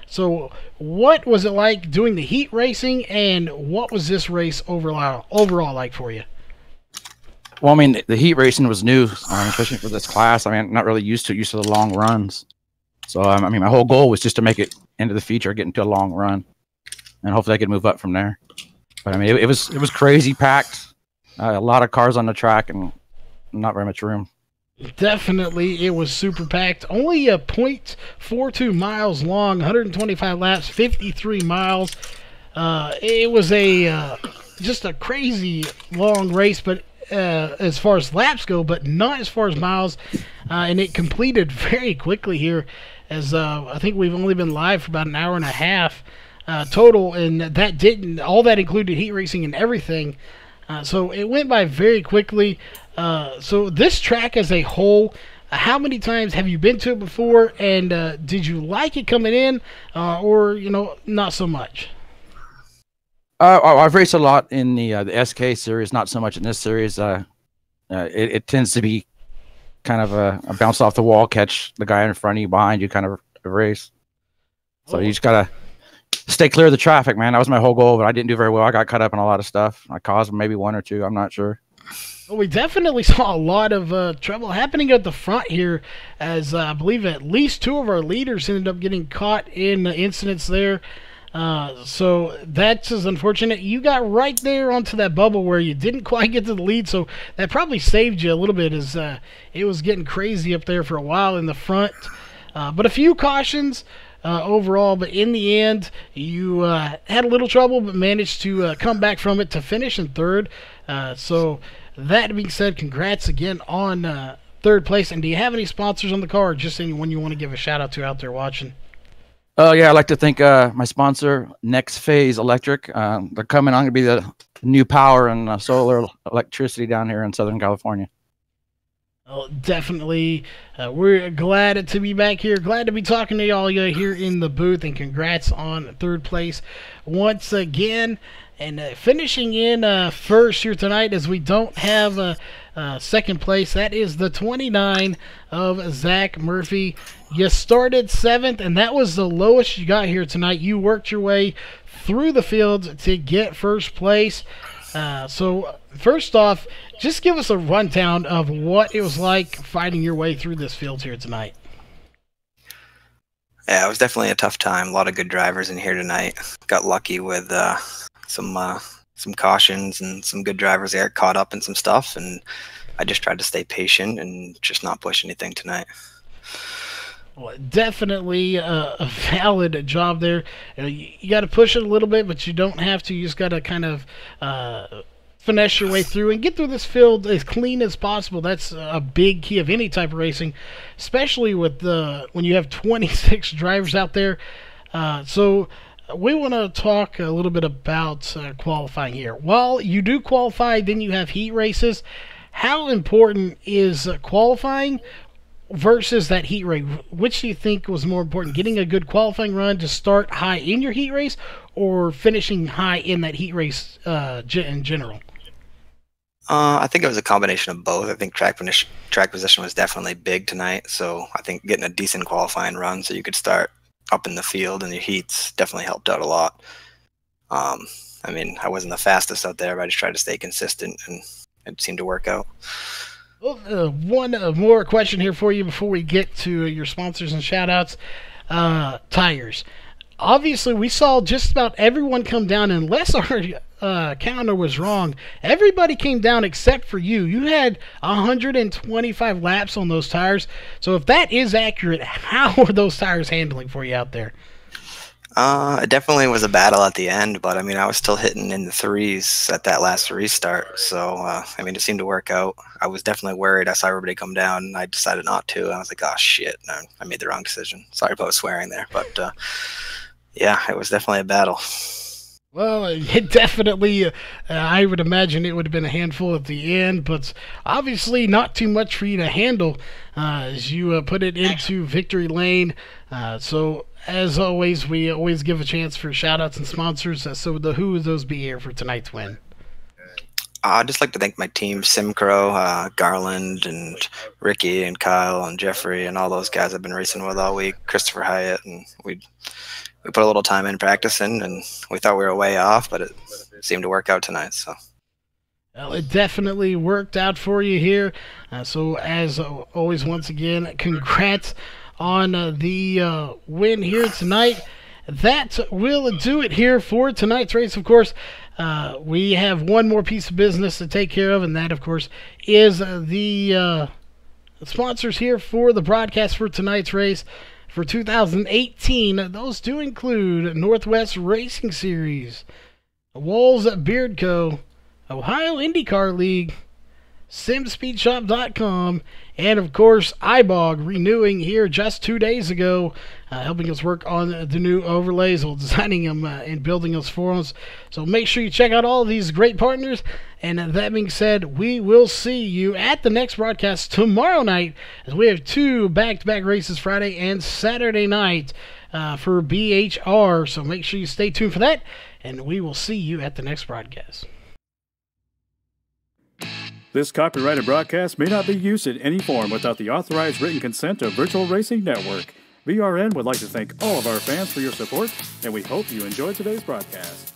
So what was it like doing the heat racing, and what was this race overall like for you? Well, I mean, the heat racing was new, especially for this class. I mean, I'm not really used to the long runs. So, I mean, my whole goal was just to make it into the feature, get into a long run, and hopefully I could move up from there. But, I mean, it was crazy packed, a lot of cars on the track, and not very much room. Definitely, it was super packed. Only a 0.42 miles long, 125 laps, 53 miles. It was just a crazy long race, but as far as laps go, but not as far as miles. And it completed very quickly here, as I think we've only been live for about an hour and a half total, and all that included heat racing and everything. So it went by very quickly. So this track as a whole, how many times have you been to it before, and did you like it coming in, or not so much? I've raced a lot in the SK series, not so much in this series. It tends to be kind of a bounce off the wall, catch the guy in front of you, behind you, kind of a race. So you just gotta stay clear of the traffic, man. That was my whole goal, but I didn't do very well. I got caught up in a lot of stuff. I caused maybe one or two. I'm not sure. Well, we definitely saw a lot of trouble happening at the front here, as I believe at least 2 of our leaders ended up getting caught in incidents there. So that's just unfortunate. You got right there onto that bubble where you didn't quite get to the lead, so that probably saved you a little bit, as it was getting crazy up there for a while in the front. But a few cautions overall, but in the end, you had a little trouble, but managed to come back from it to finish in 3rd. So that being said, congrats again on 3rd place. And do you have any sponsors on the car, or just anyone you want to give a shout out to out there watching? Oh, yeah, I'd like to thank my sponsor, Next Phase Electric. They're coming on to be the new power and solar electricity down here in Southern California. Oh, definitely. We're glad to be back here. Glad to be talking to y'all here in the booth, and congrats on 3rd place once again. And finishing in 1st here tonight, as we don't have 2nd place. That is the 29 of Zach Murphy. You started 7th, and that was the lowest you got here tonight. You worked your way through the field to get 1st place. So first off, just give us a rundown of what it was like fighting your way through this field here tonight. Yeah, it was definitely a tough time. A lot of good drivers in here tonight. Got lucky with some cautions and some good drivers that got caught up in some stuff, and I just tried to stay patient and just not push anything tonight. Well, definitely a valid job there. You got to push it a little bit, but you don't have to. You just got to kind of finesse your way through and get through this field as clean as possible. That's a big key of any type of racing, especially with when you have 26 drivers out there. So we want to talk a little bit about qualifying here. While you do qualify, then you have heat races. How important is qualifying versus that heat race? Which do you think was more important, getting a good qualifying run to start high in your heat race, or finishing high in that heat race in general? I think it was a combination of both. I think track position was definitely big tonight, so I think getting a decent qualifying run so you could start up in the field and your heats definitely helped out a lot. I mean, I wasn't the fastest out there, but I just tried to stay consistent, and it seemed to work out. Well, one more question here for you before we get to your sponsors and shout-outs. Tires. Obviously, we saw just about everyone come down, unless our counter was wrong. Everybody came down except for you. You had 125 laps on those tires. So if that is accurate, how are those tires handling for you out there? It definitely was a battle at the end, but I mean, I was still hitting in the 3s at that last restart. So, I mean, it seemed to work out. I was definitely worried. I saw everybody come down, and I decided not to. I was like, oh, shit, no, I made the wrong decision. Sorry about swearing there, but yeah, it was definitely a battle. Well, it definitely, I would imagine it would have been a handful at the end, but obviously not too much for you to handle as you put it into victory lane. So, as always, we always give a chance for shout-outs and sponsors. So, who would those be here for tonight's win? I'd just like to thank my team, Simcrow, Garland, and Ricky, and Kyle, and Jeffrey, and all those guys I've been racing with all week, Christopher Hyatt, and we put a little time in practicing, and we thought we were way off, but it seemed to work out tonight. So, well, it definitely worked out for you here. So, as always, once again, congrats on the win here tonight. That will do it here for tonight's race. Of course, we have one more piece of business to take care of, and that, of course, is the sponsors here for the broadcast for tonight's race. For 2018, those do include Northwest Racing Series, Walls Beard Co., Ohio IndyCar League, SimSpeedShop.com, and of course iBog renewing here just 2 days ago, helping us work on the new overlays, or designing them and building those for us. So make sure you check out all of these great partners. And that being said, we will see you at the next broadcast tomorrow night, as we have 2 back-to-back races Friday and Saturday night. for BHR. So make sure you stay tuned for that, and we will see you at the next broadcast. This copyrighted broadcast may not be used in any form without the authorized written consent of Virtual Racing Network. VRN would like to thank all of our fans for your support, and we hope you enjoyed today's broadcast.